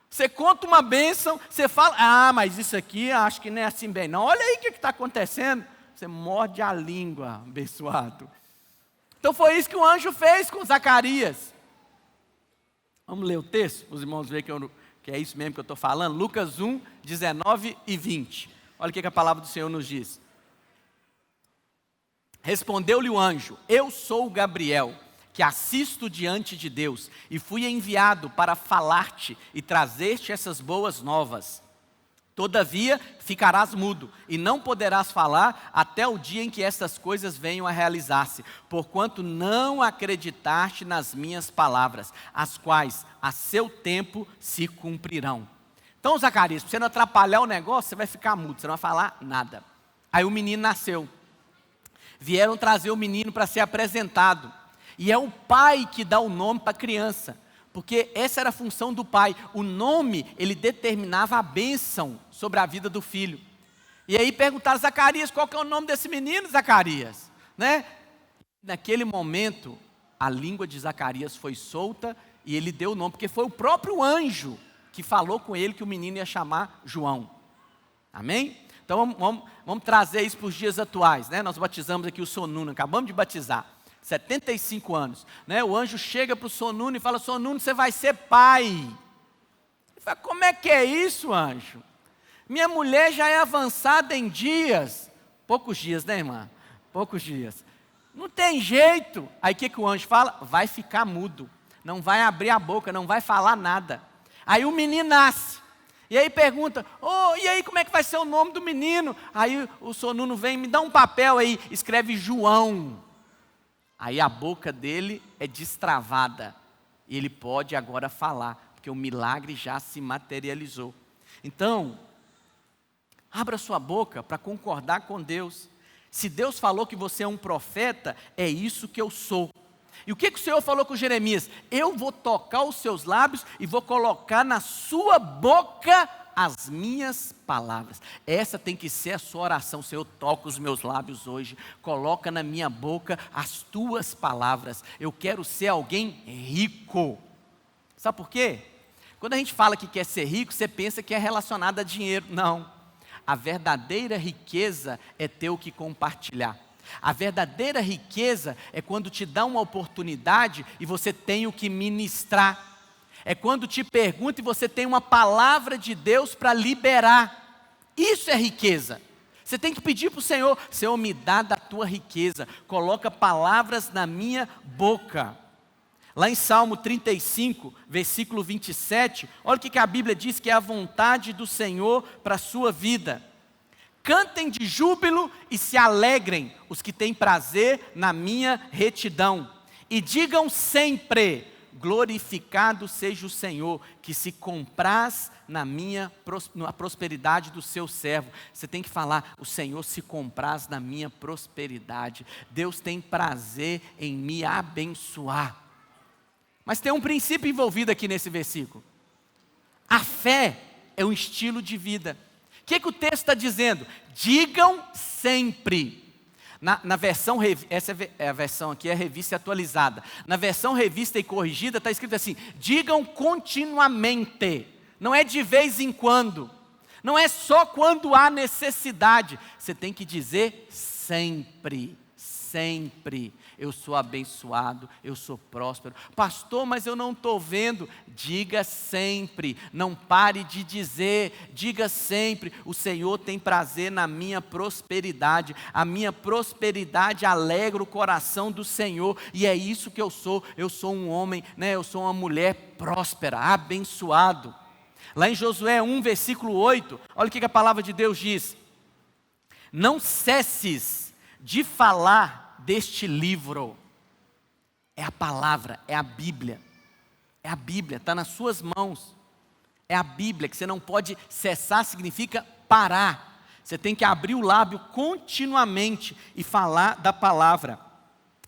Você conta uma bênção, você fala: mas isso aqui acho que não é assim bem não. Olha aí o que está acontecendo. Você morde a língua, abençoado. Então foi isso que o anjo fez com Zacarias. Vamos ler o texto, para os irmãos verem que é isso mesmo que eu estou falando. Lucas 1, 19 e 20. Olha o que a palavra do Senhor nos diz. Respondeu-lhe o anjo: eu sou Gabriel, que assisto diante de Deus, e fui enviado para falar-te e trazer-te essas boas novas. Todavia ficarás mudo, e não poderás falar até o dia em que estas coisas venham a realizar-se, porquanto não acreditaste nas minhas palavras, as quais a seu tempo se cumprirão. Então, Zacarias, para você não atrapalhar o negócio, você vai ficar mudo, você não vai falar nada. Aí o menino nasceu. Vieram trazer o menino para ser apresentado. E é o pai que dá o nome para a criança. Porque essa era a função do pai. O nome, ele determinava a bênção sobre a vida do filho. E aí perguntaram a Zacarias: qual que é o nome desse menino, Zacarias? Né? Naquele momento, a língua de Zacarias foi solta e ele deu o nome. Porque foi o próprio anjo que falou com ele que o menino ia chamar João. Amém? Então vamos trazer isso para os dias atuais, né? Nós batizamos aqui o Sonuno, acabamos de batizar, 75 anos, né? O anjo chega para o Sonuno e fala: Sonuno, você vai ser pai. Ele fala: como é que é isso, anjo? Minha mulher já é avançada em dias. Poucos dias, né, irmã? Poucos dias. Não tem jeito. Aí o que o anjo fala? Vai ficar mudo, não vai abrir a boca, não vai falar nada. Aí o menino nasce. E aí pergunta: e aí como é que vai ser o nome do menino? Aí o Sonuno vem: me dá um papel aí, escreve João. Aí a boca dele é destravada. E ele pode agora falar, porque o milagre já se materializou. Então, abra sua boca para concordar com Deus. Se Deus falou que você é um profeta, é isso que eu sou. E o que o Senhor falou com Jeremias? Eu vou tocar os seus lábios e vou colocar na sua boca as minhas palavras. Essa tem que ser a sua oração. Senhor, toca os meus lábios hoje, coloca na minha boca as tuas palavras. Eu quero ser alguém rico. Sabe por quê? Quando a gente fala que quer ser rico, você pensa que é relacionado a dinheiro. Não. A verdadeira riqueza é ter o que compartilhar. A verdadeira riqueza é quando te dá uma oportunidade e você tem o que ministrar. É quando te pergunta e você tem uma palavra de Deus para liberar. Isso é riqueza. Você tem que pedir para o Senhor: Senhor, me dá da tua riqueza, coloca palavras na minha boca. Lá em Salmo 35, versículo 27, olha o que a Bíblia diz que é a vontade do Senhor para a sua vida. Cantem de júbilo e se alegrem os que têm prazer na minha retidão. E digam sempre: glorificado seja o Senhor, que se compraz na prosperidade do seu servo. Você tem que falar: o Senhor se compraz na minha prosperidade. Deus tem prazer em me abençoar. Mas tem um princípio envolvido aqui nesse versículo. A fé é um estilo de vida. O que o texto está dizendo? Digam sempre. Na versão, essa é a versão aqui, é a revista atualizada. Na versão revista e corrigida está escrito assim: digam continuamente. Não é de vez em quando. Não é só quando há necessidade. Você tem que dizer sempre. Sempre. Eu sou abençoado, eu sou próspero. Pastor, mas eu não estou vendo. Diga sempre, não pare de dizer, diga sempre: o Senhor tem prazer na minha prosperidade. A minha prosperidade alegra o coração do Senhor. E é isso que eu sou um homem, né? Eu sou uma mulher próspera, abençoado. Lá em Josué 1, versículo 8, olha o que a palavra de Deus diz: não cesses de falar deste livro. É a palavra, é a Bíblia. É a Bíblia, está nas suas mãos. É a Bíblia, que você não pode cessar, significa parar. Você tem que abrir o lábio continuamente e falar da palavra.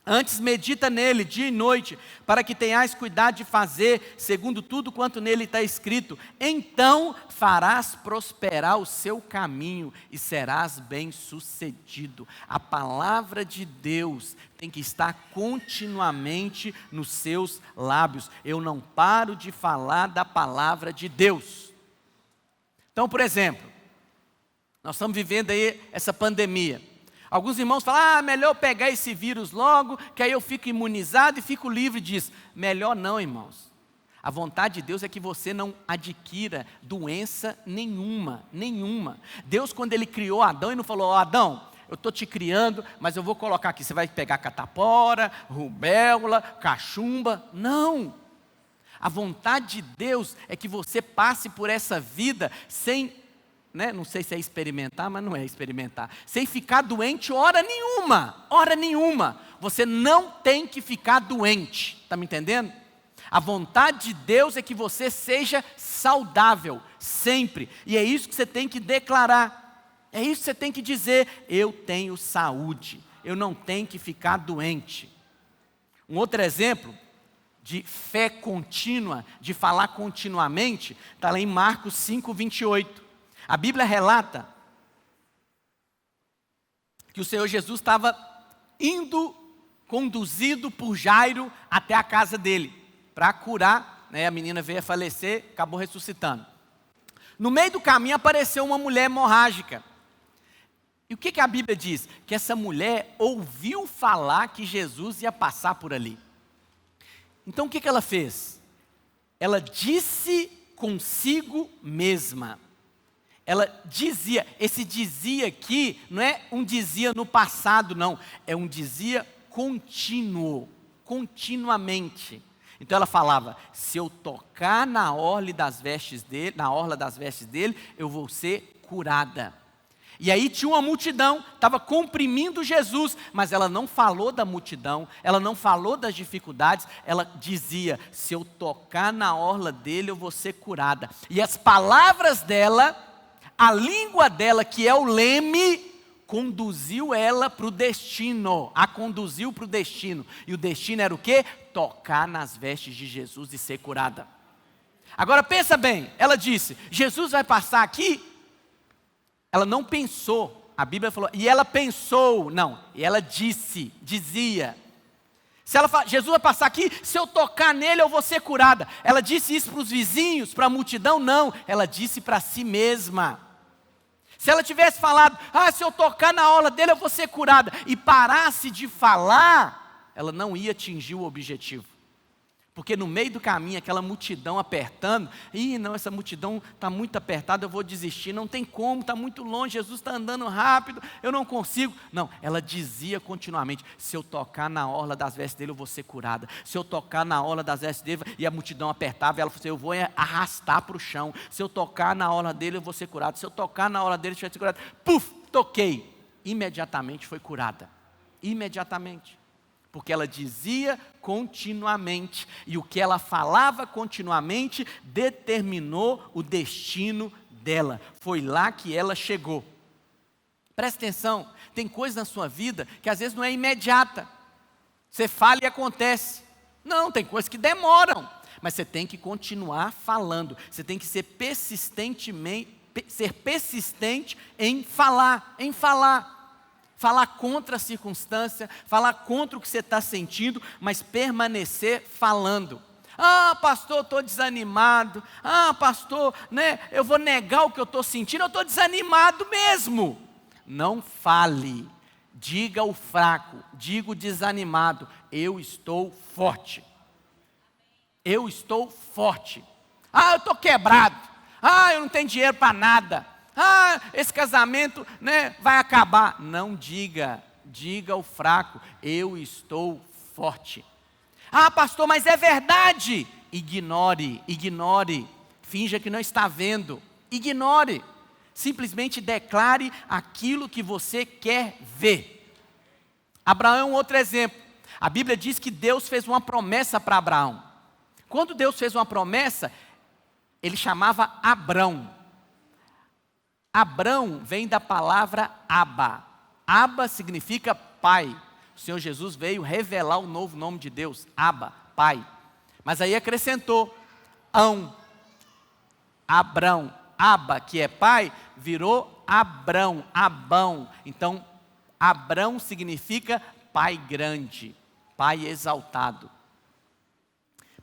Antes medita nele dia e noite, para que tenhais cuidado de fazer segundo tudo quanto nele está escrito. Então farás prosperar o seu caminho e serás bem-sucedido. A palavra de Deus tem que estar continuamente nos seus lábios. Eu não paro de falar da palavra de Deus. Então, por exemplo, nós estamos vivendo aí essa pandemia. Alguns irmãos falam, melhor eu pegar esse vírus logo, que aí eu fico imunizado e fico livre disso. Melhor não, irmãos. A vontade de Deus é que você não adquira doença nenhuma, nenhuma. Deus, quando Ele criou Adão, Ele não falou, Adão, eu estou te criando, mas eu vou colocar aqui, você vai pegar catapora, rubéola, cachumba. Não. A vontade de Deus é que você passe por essa vida sem, não sei se é experimentar, mas não é experimentar, sem ficar doente hora nenhuma. Você não tem que ficar doente, está me entendendo? A vontade de Deus é que você seja saudável, sempre. E é isso que você tem que declarar. É isso que você tem que dizer. Eu tenho saúde. Eu não tenho que ficar doente. Um outro exemplo de fé contínua, de falar continuamente, está lá em Marcos 5, 28. A Bíblia relata que o Senhor Jesus estava conduzido por Jairo até a casa dele, para curar, a menina veio a falecer, acabou ressuscitando. No meio do caminho apareceu uma mulher hemorrágica. E o que a Bíblia diz? Que essa mulher ouviu falar que Jesus ia passar por ali. Então o que ela fez? Ela disse consigo mesma. Ela dizia, esse dizia aqui, não é um dizia no passado não, é um dizia contínuo, continuamente. Então ela falava, se eu tocar na orla das vestes dele, eu vou ser curada. E aí tinha uma multidão, estava comprimindo Jesus, mas ela não falou da multidão, ela não falou das dificuldades, ela dizia, se eu tocar na orla dele, eu vou ser curada. E as palavras dela, a língua dela, que é o leme, conduziu ela para o destino, a conduziu para o destino. E o destino era o quê? Tocar nas vestes de Jesus e ser curada. Agora pensa bem, ela disse, Jesus vai passar aqui? Ela não pensou, a Bíblia falou, e ela pensou, não, e ela dizia. Se ela fala, Jesus vai passar aqui, se eu tocar nele eu vou ser curada. Ela disse isso para os vizinhos, para a multidão? Não, ela disse para si mesma. Se ela tivesse falado, se eu tocar na orla dele eu vou ser curada, e parasse de falar, ela não ia atingir o objetivo. Porque no meio do caminho, aquela multidão apertando, não, essa multidão está muito apertada, eu vou desistir, não tem como, está muito longe, Jesus está andando rápido, eu não consigo. Não, ela dizia continuamente, se eu tocar na orla das vestes dele, eu vou ser curada. Se eu tocar na orla das vestes dele, e a multidão apertava, ela falou assim, eu vou arrastar para o chão. Se eu tocar na orla dele, eu vou ser curada. Se eu tocar na orla dele, eu vou ser curada. Puf, toquei. Imediatamente foi curada. Imediatamente. Porque ela dizia continuamente, e o que ela falava continuamente determinou o destino dela. Foi lá que ela chegou. Presta atenção, tem coisa na sua vida que às vezes não é imediata. Você fala e acontece. Não, tem coisas que demoram, mas você tem que continuar falando. Você tem que ser persistente em falar. Falar contra a circunstância, falar contra o que você está sentindo, mas permanecer falando. Pastor, eu estou desanimado. Pastor, eu vou negar o que eu estou sentindo, eu estou desanimado mesmo. Não fale, diga ao fraco, diga o desanimado, eu estou forte. Eu estou forte. Eu estou quebrado. Eu não tenho dinheiro para nada. Esse casamento vai acabar. Não diga, diga ao fraco, eu estou forte. Pastor, mas é verdade. Ignore, finja que não está vendo, ignore. Simplesmente declare aquilo que você quer ver. Abraão é um outro exemplo. A Bíblia diz que Deus fez uma promessa para Abraão. Quando Deus fez uma promessa, ele chamava Abrão. Abrão vem da palavra Abba. Abba significa pai. O Senhor Jesus veio revelar o novo nome de Deus, Abba, pai. Mas aí acrescentou, Abrão, Abba, que é pai, virou Abrão, Abão. Então, Abrão significa pai grande, pai exaltado.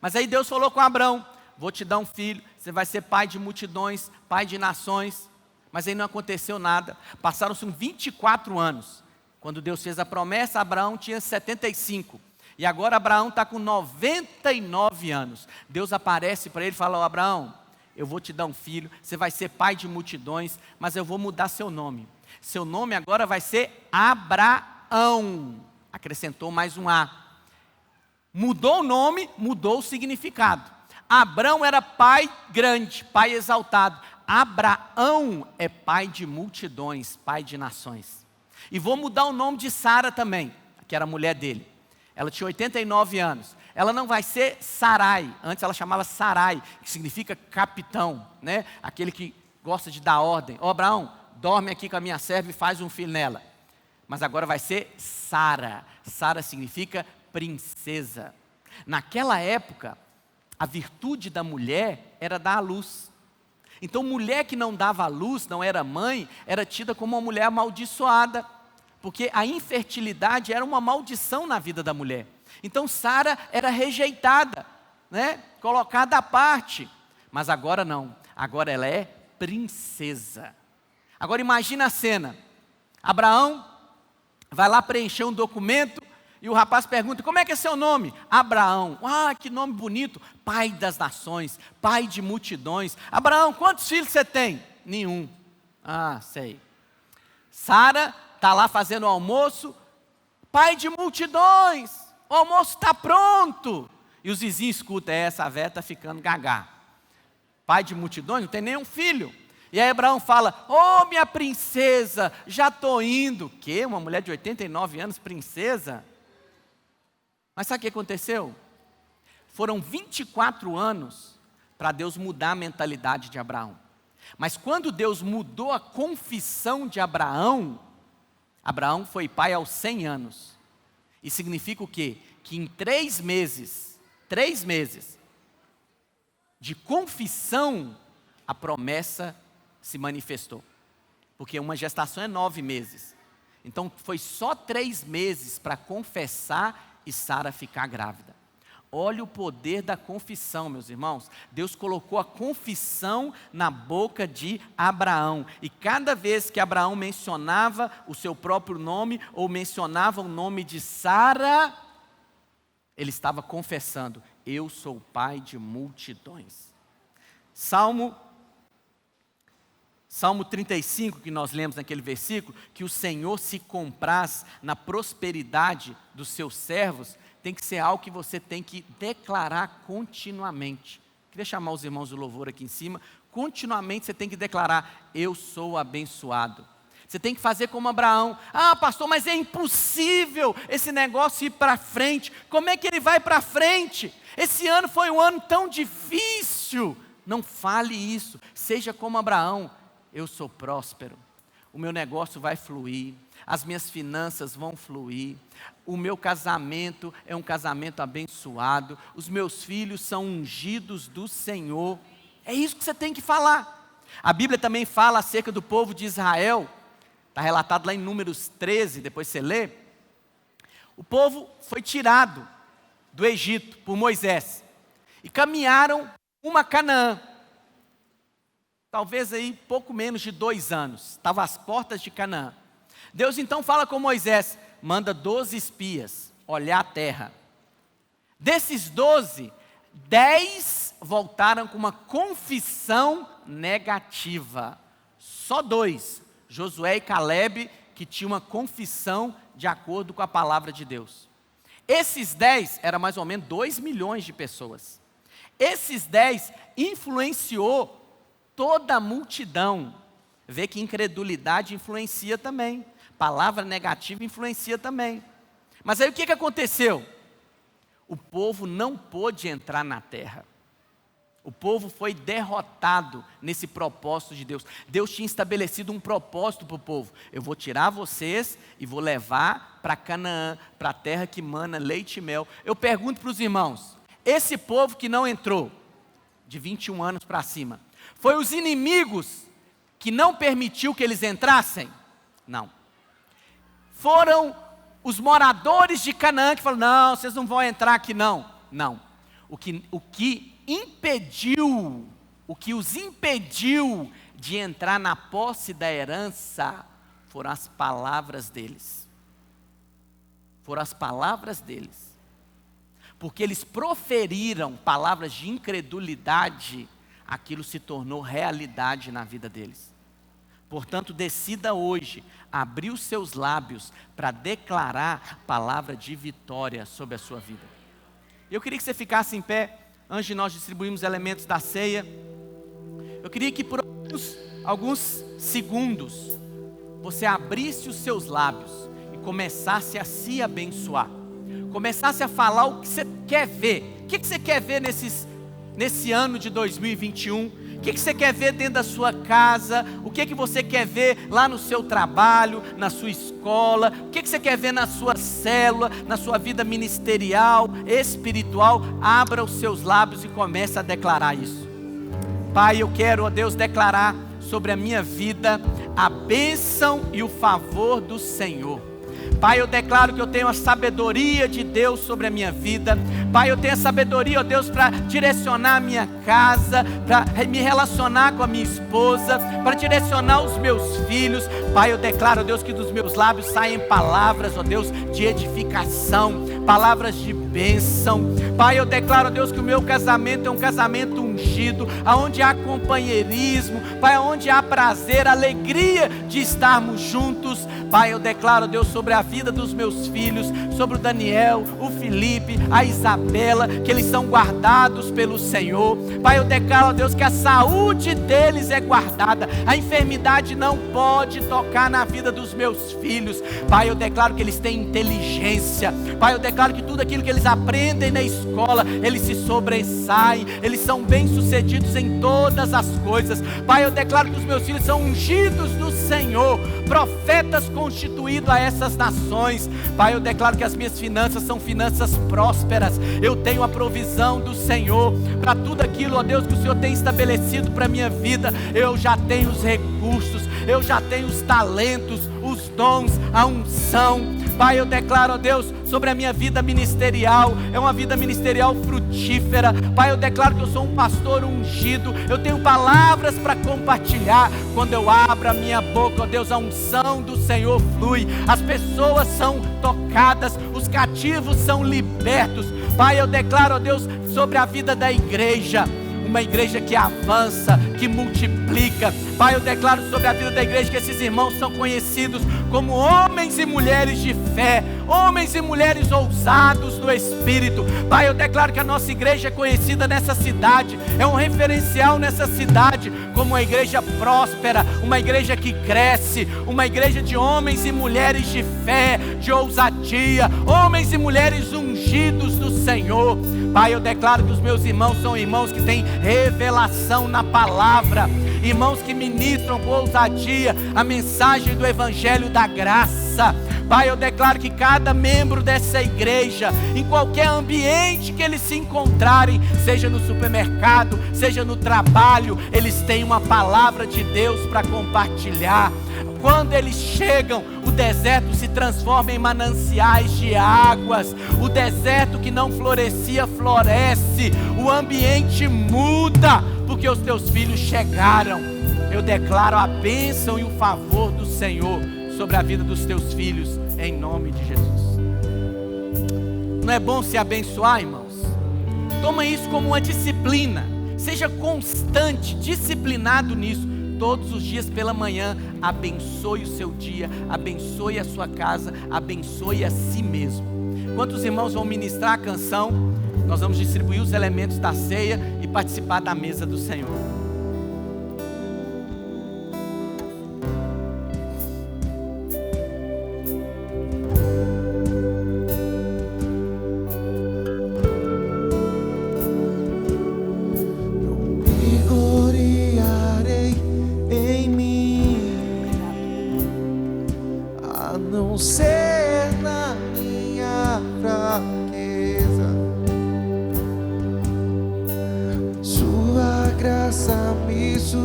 Mas aí Deus falou com Abrão, vou te dar um filho, você vai ser pai de multidões, pai de nações. Mas aí não aconteceu nada. Passaram-se 24 anos. Quando Deus fez a promessa, Abraão tinha 75. E agora Abraão está com 99 anos. Deus aparece para ele e fala: Abraão, eu vou te dar um filho, você vai ser pai de multidões, mas eu vou mudar seu nome. Seu nome agora vai ser Abraão. Acrescentou mais um A. Mudou o nome, mudou o significado. Abrão era pai grande, pai exaltado. Abraão é pai de multidões, pai de nações. E vou mudar o nome de Sara também, que era a mulher dele. Ela tinha 89 anos. Ela não vai ser Sarai. Antes ela chamava Sarai, que significa capitão, né? Aquele que gosta de dar ordem. Abraão, dorme aqui com a minha serva e faz um filho nela. Mas agora vai ser Sara. Sara significa princesa. Naquela época, a virtude da mulher era dar à luz. Então, mulher que não dava à luz, não era mãe, era tida como uma mulher amaldiçoada, porque a infertilidade era uma maldição na vida da mulher. Então, Sara era rejeitada, né? Colocada à parte. Mas agora não, agora ela é princesa. Agora imagina a cena: Abraão vai lá preencher um documento, e o rapaz pergunta: como é que é seu nome? Abraão. Ah, que nome bonito. Pai das nações, pai de multidões. Abraão, quantos filhos você tem? Nenhum. Ah, sei. Sara está lá fazendo o almoço. Pai de multidões, o almoço está pronto. E os vizinhos escutam: essa véia está ficando gagá. Pai de multidões, não tem nenhum filho. E aí Abraão fala: oh, minha princesa, já estou indo. Que? Uma mulher de 89 anos, princesa? Mas sabe o que aconteceu? Foram 24 anos para Deus mudar a mentalidade de Abraão. Mas quando Deus mudou a confissão de Abraão, Abraão foi pai aos 100 anos. E significa o quê? Que em 3 meses de confissão, a promessa se manifestou. Porque uma gestação é 9 meses. Então foi só 3 meses para confessar e Sara ficar grávida. Olha o poder da confissão, meus irmãos. Deus colocou a confissão na boca de Abraão. E cada vez que Abraão mencionava o seu próprio nome, ou mencionava o nome de Sara, ele estava confessando: eu sou pai de multidões. Salmo 35, que nós lemos naquele versículo, que o Senhor se compraz na prosperidade dos seus servos, tem que ser algo que você tem que declarar continuamente. Queria chamar os irmãos do louvor aqui em cima. Continuamente você tem que declarar: eu sou abençoado. Você tem que fazer como Abraão. Ah, pastor, mas é impossível esse negócio ir para frente. Como é que ele vai para frente? Esse ano foi um ano tão difícil. Não fale isso. Seja como Abraão: eu sou próspero, o meu negócio vai fluir, as minhas finanças vão fluir, o meu casamento é um casamento abençoado, os meus filhos são ungidos do Senhor. É isso que você tem que falar. A Bíblia também fala acerca do povo de Israel, está relatado lá em Números 13, depois você lê. O povo foi tirado do Egito por Moisés e caminharam uma Canaã. Talvez aí pouco menos de 2 anos, estava às portas de Canaã. Deus então fala com Moisés: manda 12 espias olhar a terra. Desses 12, 10 voltaram com uma confissão negativa. Só 2, Josué e Calebe, que tinham uma confissão de acordo com a palavra de Deus. Esses 10 eram mais ou menos 2 milhões de pessoas. Esses 10 influenciou toda a multidão. Vê que incredulidade influencia também. Palavra negativa influencia também. Mas aí o que aconteceu? O povo não pôde entrar na terra. O povo foi derrotado nesse propósito de Deus. Deus tinha estabelecido um propósito para o povo: eu vou tirar vocês e vou levar para Canaã, para a terra que mana leite e mel. Eu pergunto para os irmãos: esse povo que não entrou, de 21 anos para cima, foi os inimigos que não permitiu que eles entrassem? Não. Foram os moradores de Canaã que falaram: não, vocês não vão entrar aqui não. Não. O que os impediu de entrar na posse da herança foram as palavras deles. foram as palavras deles. Porque eles proferiram palavras de incredulidade, aquilo se tornou realidade na vida deles. Portanto, decida hoje abrir os seus lábios para declarar palavra de vitória sobre a sua vida. Eu queria que você ficasse em pé, antes de nós distribuirmos elementos da ceia. Eu queria que por alguns segundos, você abrisse os seus lábios e começasse a se abençoar. Começasse a falar o que você quer ver. O que você quer ver nesse ano de 2021? O que você quer ver dentro da sua casa? O que você quer ver lá no seu trabalho, na sua escola? O que você quer ver na sua célula, na sua vida ministerial, espiritual? Abra os seus lábios e comece a declarar isso. Pai, eu quero, ó Deus, declarar sobre a minha vida a bênção e o favor do Senhor. Pai, eu declaro que eu tenho a sabedoria de Deus sobre a minha vida. Pai, eu tenho a sabedoria, ó Deus, para direcionar a minha casa, para me relacionar com a minha esposa, para direcionar os meus filhos. Pai, eu declaro, ó Deus, que dos meus lábios saem palavras, ó Deus, de edificação, palavras de bênção. Pai, eu declaro, ó Deus, que o meu casamento é um casamento ungido, aonde há companheirismo, Pai, aonde há prazer, alegria de estarmos juntos. Pai, eu declaro, ó Deus, sobre a vida dos meus filhos, sobre o Daniel, o Felipe, a Isabela, que eles são guardados pelo Senhor. Pai, eu declaro, ó Deus, que a saúde deles é guardada, a enfermidade não pode tocar na vida dos meus filhos. Pai, eu declaro que eles têm inteligência. Pai, eu declaro que tudo aquilo que eles aprendem na escola, eles se sobressaem, eles são bem-sucedidos em todas as coisas. Pai, eu declaro que os meus filhos são ungidos do Senhor, profetas constituídos a essas nações. Pai, eu declaro que as minhas finanças são finanças prósperas. Eu tenho a provisão do Senhor para tudo aquilo, ó Deus, que o Senhor tem estabelecido para a minha vida. Eu já tenho os recursos, eu já tenho os talentos, os dons, a unção. Pai, eu declaro, ó Deus, sobre a minha vida ministerial, é uma vida ministerial frutífera. Pai, eu declaro que eu sou um pastor ungido, eu tenho palavras para compartilhar. Quando eu abro a minha boca, ó Deus, a unção do Senhor flui, as pessoas são tocadas, os cativos são libertos. Pai, eu declaro, ó Deus, sobre a vida da igreja, uma igreja que avança, que multiplica. Pai, eu declaro sobre a vida da igreja que esses irmãos são conhecidos como homens e mulheres de fé, homens e mulheres ousados no Espírito. Pai, eu declaro que a nossa igreja é conhecida nessa cidade, é um referencial nessa cidade, como uma igreja próspera, uma igreja que cresce, uma igreja de homens e mulheres de fé, de ousadia, homens e mulheres ungidos do Senhor. Pai, eu declaro que os meus irmãos são irmãos que têm revelação na palavra, irmãos que ministram com ousadia a mensagem do Evangelho da graça. Pai, eu declaro que cada membro dessa igreja, em qualquer ambiente que eles se encontrarem, seja no supermercado, seja no trabalho, eles têm uma palavra de Deus para compartilhar. Quando eles chegam, o deserto se transforma em mananciais de águas. O deserto que não florescia, floresce. O ambiente muda, porque os teus filhos chegaram. Eu declaro a bênção e o favor do Senhor sobre a vida dos teus filhos, em nome de Jesus. Não é bom se abençoar, irmãos? Toma isso como uma disciplina. Seja constante, disciplinado nisso. Todos os dias pela manhã, abençoe o seu dia, abençoe a sua casa, abençoe a si mesmo. Enquanto os irmãos vão ministrar a canção, nós vamos distribuir os elementos da ceia e participar da mesa do Senhor.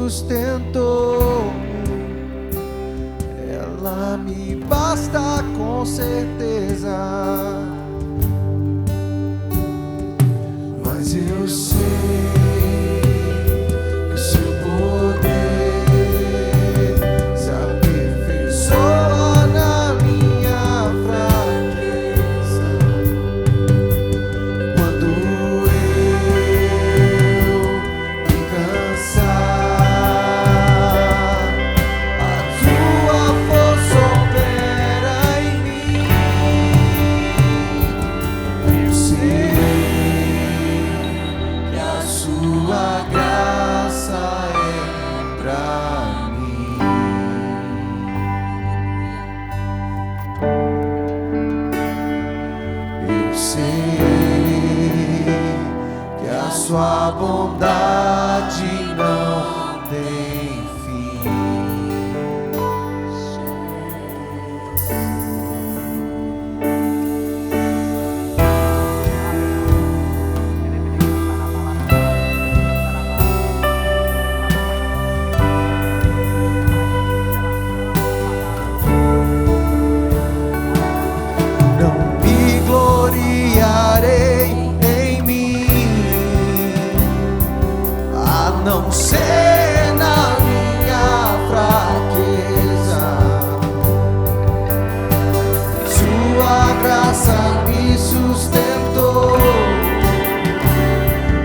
Sustentou, ela me basta com certeza, mas eu sei que seu poder se aperfeiçoa na minha fraqueza. ser na minha fraqueza. Sua graça me sustentou,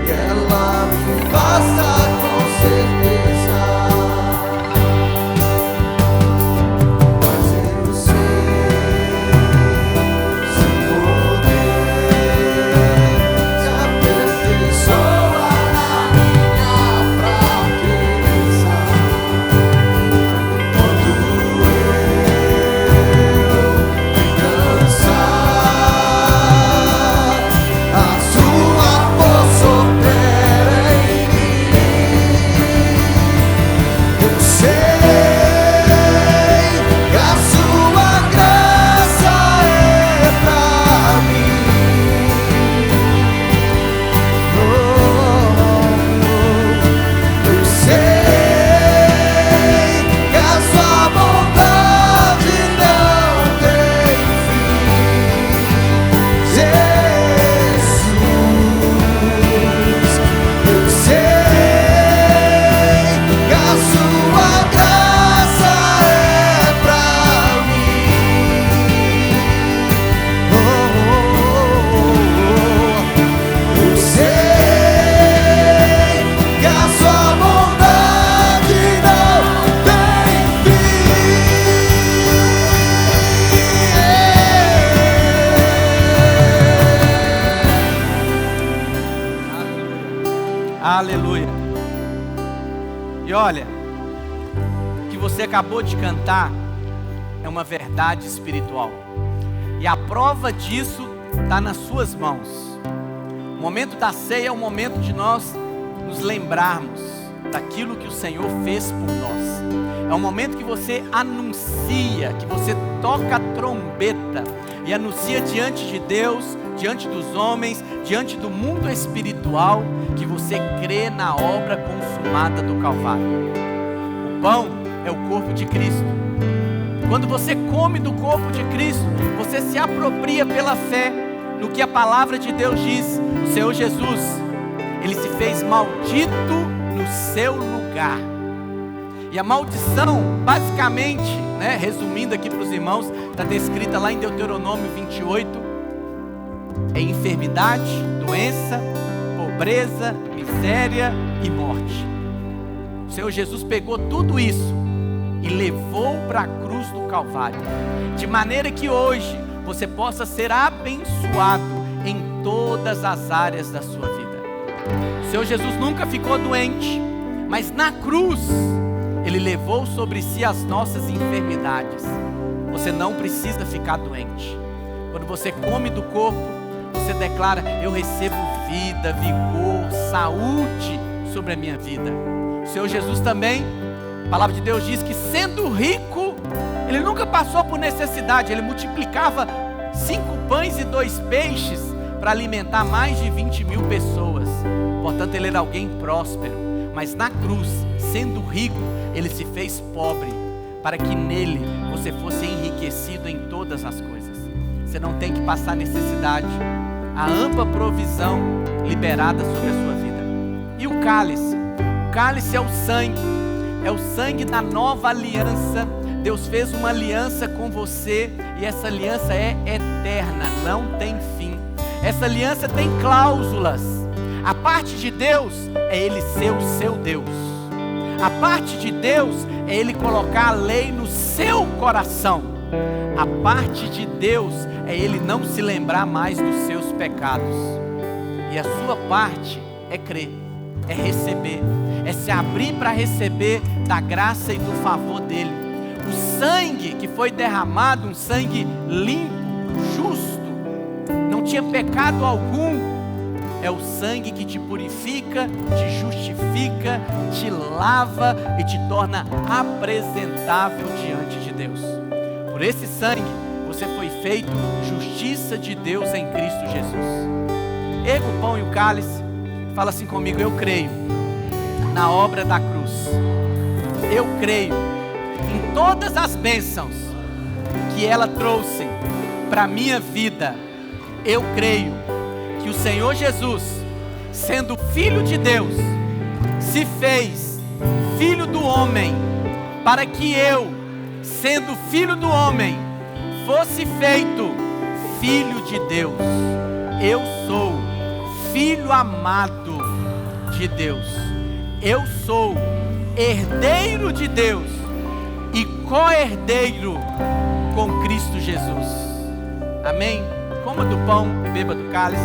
e ela me basta com certeza. Mas eu sei, seu poder se aperfeiçoa na minha fraqueza. Quando eu me cansar, a sua força opera em mim. Eu sei que a sua graça é pra mim. Eu sei que a sua bondade não tem fim. Jesus, eu sei que a sua graça é pra mim. Eu sei que a sua bondade não tem fim. Aleluia. E olha, o que você acabou de cantar é uma verdade espiritual. E a prova disso está nas suas mãos. O momento da ceia é o momento de nós nos lembrarmos daquilo que o Senhor fez por nós. É o momento que você anuncia, que você toca a trombeta e anuncia diante de Deus, diante dos homens, diante do mundo espiritual, que você crê na obra consumada do Calvário. O pão é o corpo de Cristo. Quando você come do corpo de Cristo, você se apropria pela fé no que a palavra de Deus diz. O Senhor Jesus, Ele se fez maldito no seu lugar. E a maldição, basicamente, resumindo aqui para os irmãos, está descrita lá em Deuteronômio 28, é enfermidade, doença, pobreza, miséria e morte. O Senhor Jesus pegou tudo isso e levou para a cruz do Calvário, de maneira que hoje você possa ser abençoado em todas as áreas da sua vida. O Senhor Jesus nunca ficou doente, mas na cruz Ele levou sobre si as nossas enfermidades. Você não precisa ficar doente. Quando você come do corpo, você declara: eu recebo vida, vigor, saúde sobre a minha vida. O Senhor Jesus também, a palavra de Deus diz que sendo rico, Ele nunca passou por necessidade. Ele multiplicava 5 pães e 2 peixes para alimentar mais de 20.000 pessoas. Portanto, Ele era alguém próspero. Mas na cruz, sendo rico, Ele se fez pobre, para que nele você fosse enriquecido em todas as coisas. Você não tem que passar necessidade. A ampla provisão liberada sobre a sua vida. E o cálice? O cálice é o sangue da nova aliança. Deus fez uma aliança com você, e essa aliança é eterna, não tem fim. Essa aliança tem cláusulas. A parte de Deus é Ele ser o seu Deus. A parte de Deus é Ele colocar a lei no seu coração. A parte de Deus é Ele não se lembrar mais dos seus pecados. E a sua parte é crer, é receber, é se abrir para receber da graça e do favor dEle. O sangue que foi derramado, um sangue limpo, justo, não tinha pecado algum. É o sangue que te purifica, te justifica, te lava e te torna apresentável diante de Deus. Por esse sangue, você foi feito justiça de Deus em Cristo Jesus. Erga o pão e o cálice, fala assim comigo: eu creio na obra da cruz. Eu creio em todas as bênçãos que ela trouxe para a minha vida. Eu creio que o Senhor Jesus, sendo Filho de Deus, se fez filho do homem, para que eu, sendo filho do homem, fosse feito filho de Deus. Eu sou filho amado de Deus. Eu sou herdeiro de Deus e co-herdeiro com Cristo Jesus. Amém? Coma do pão e beba do cálice.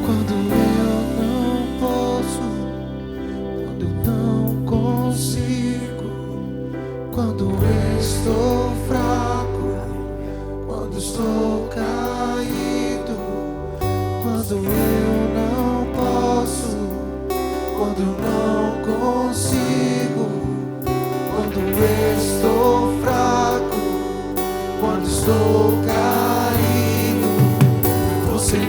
Quando eu não posso, quando eu não consigo, quando eu estou fraco, quando estou caído, quando eu não posso, quando eu não consigo, quando eu estou fraco, quando estou caído, você me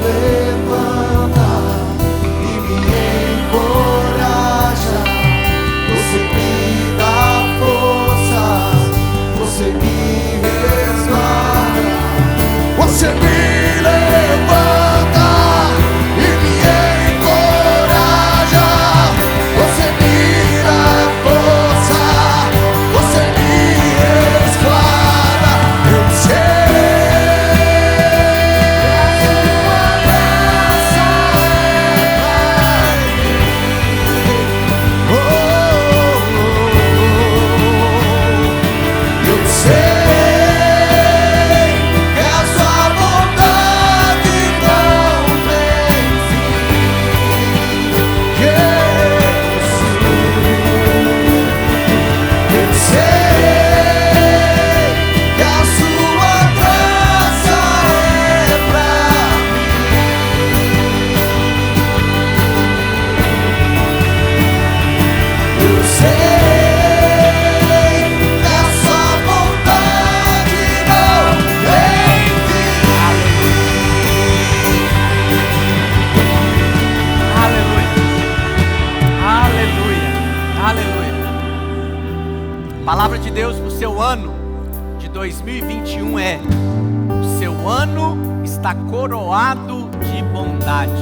levanta e me encoraja, você me dá força, você me resguarda, você me levanta e me encoraja, você me dá força, você me resguarda. Eu sei que a sua vontade não tem fim. Eu sei que a sua graça é pra mim. Eu sei que a sua vontade não tem fim. Aleluia, aleluia. Palavra de Deus para o seu ano de 2021 é: o seu ano está coroado de bondade.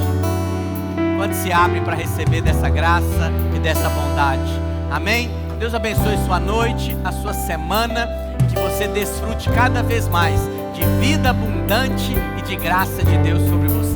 Quando se abre para receber dessa graça e dessa bondade? Amém? Deus abençoe sua noite, a sua semana, que você desfrute cada vez mais de vida abundante e de graça de Deus sobre você.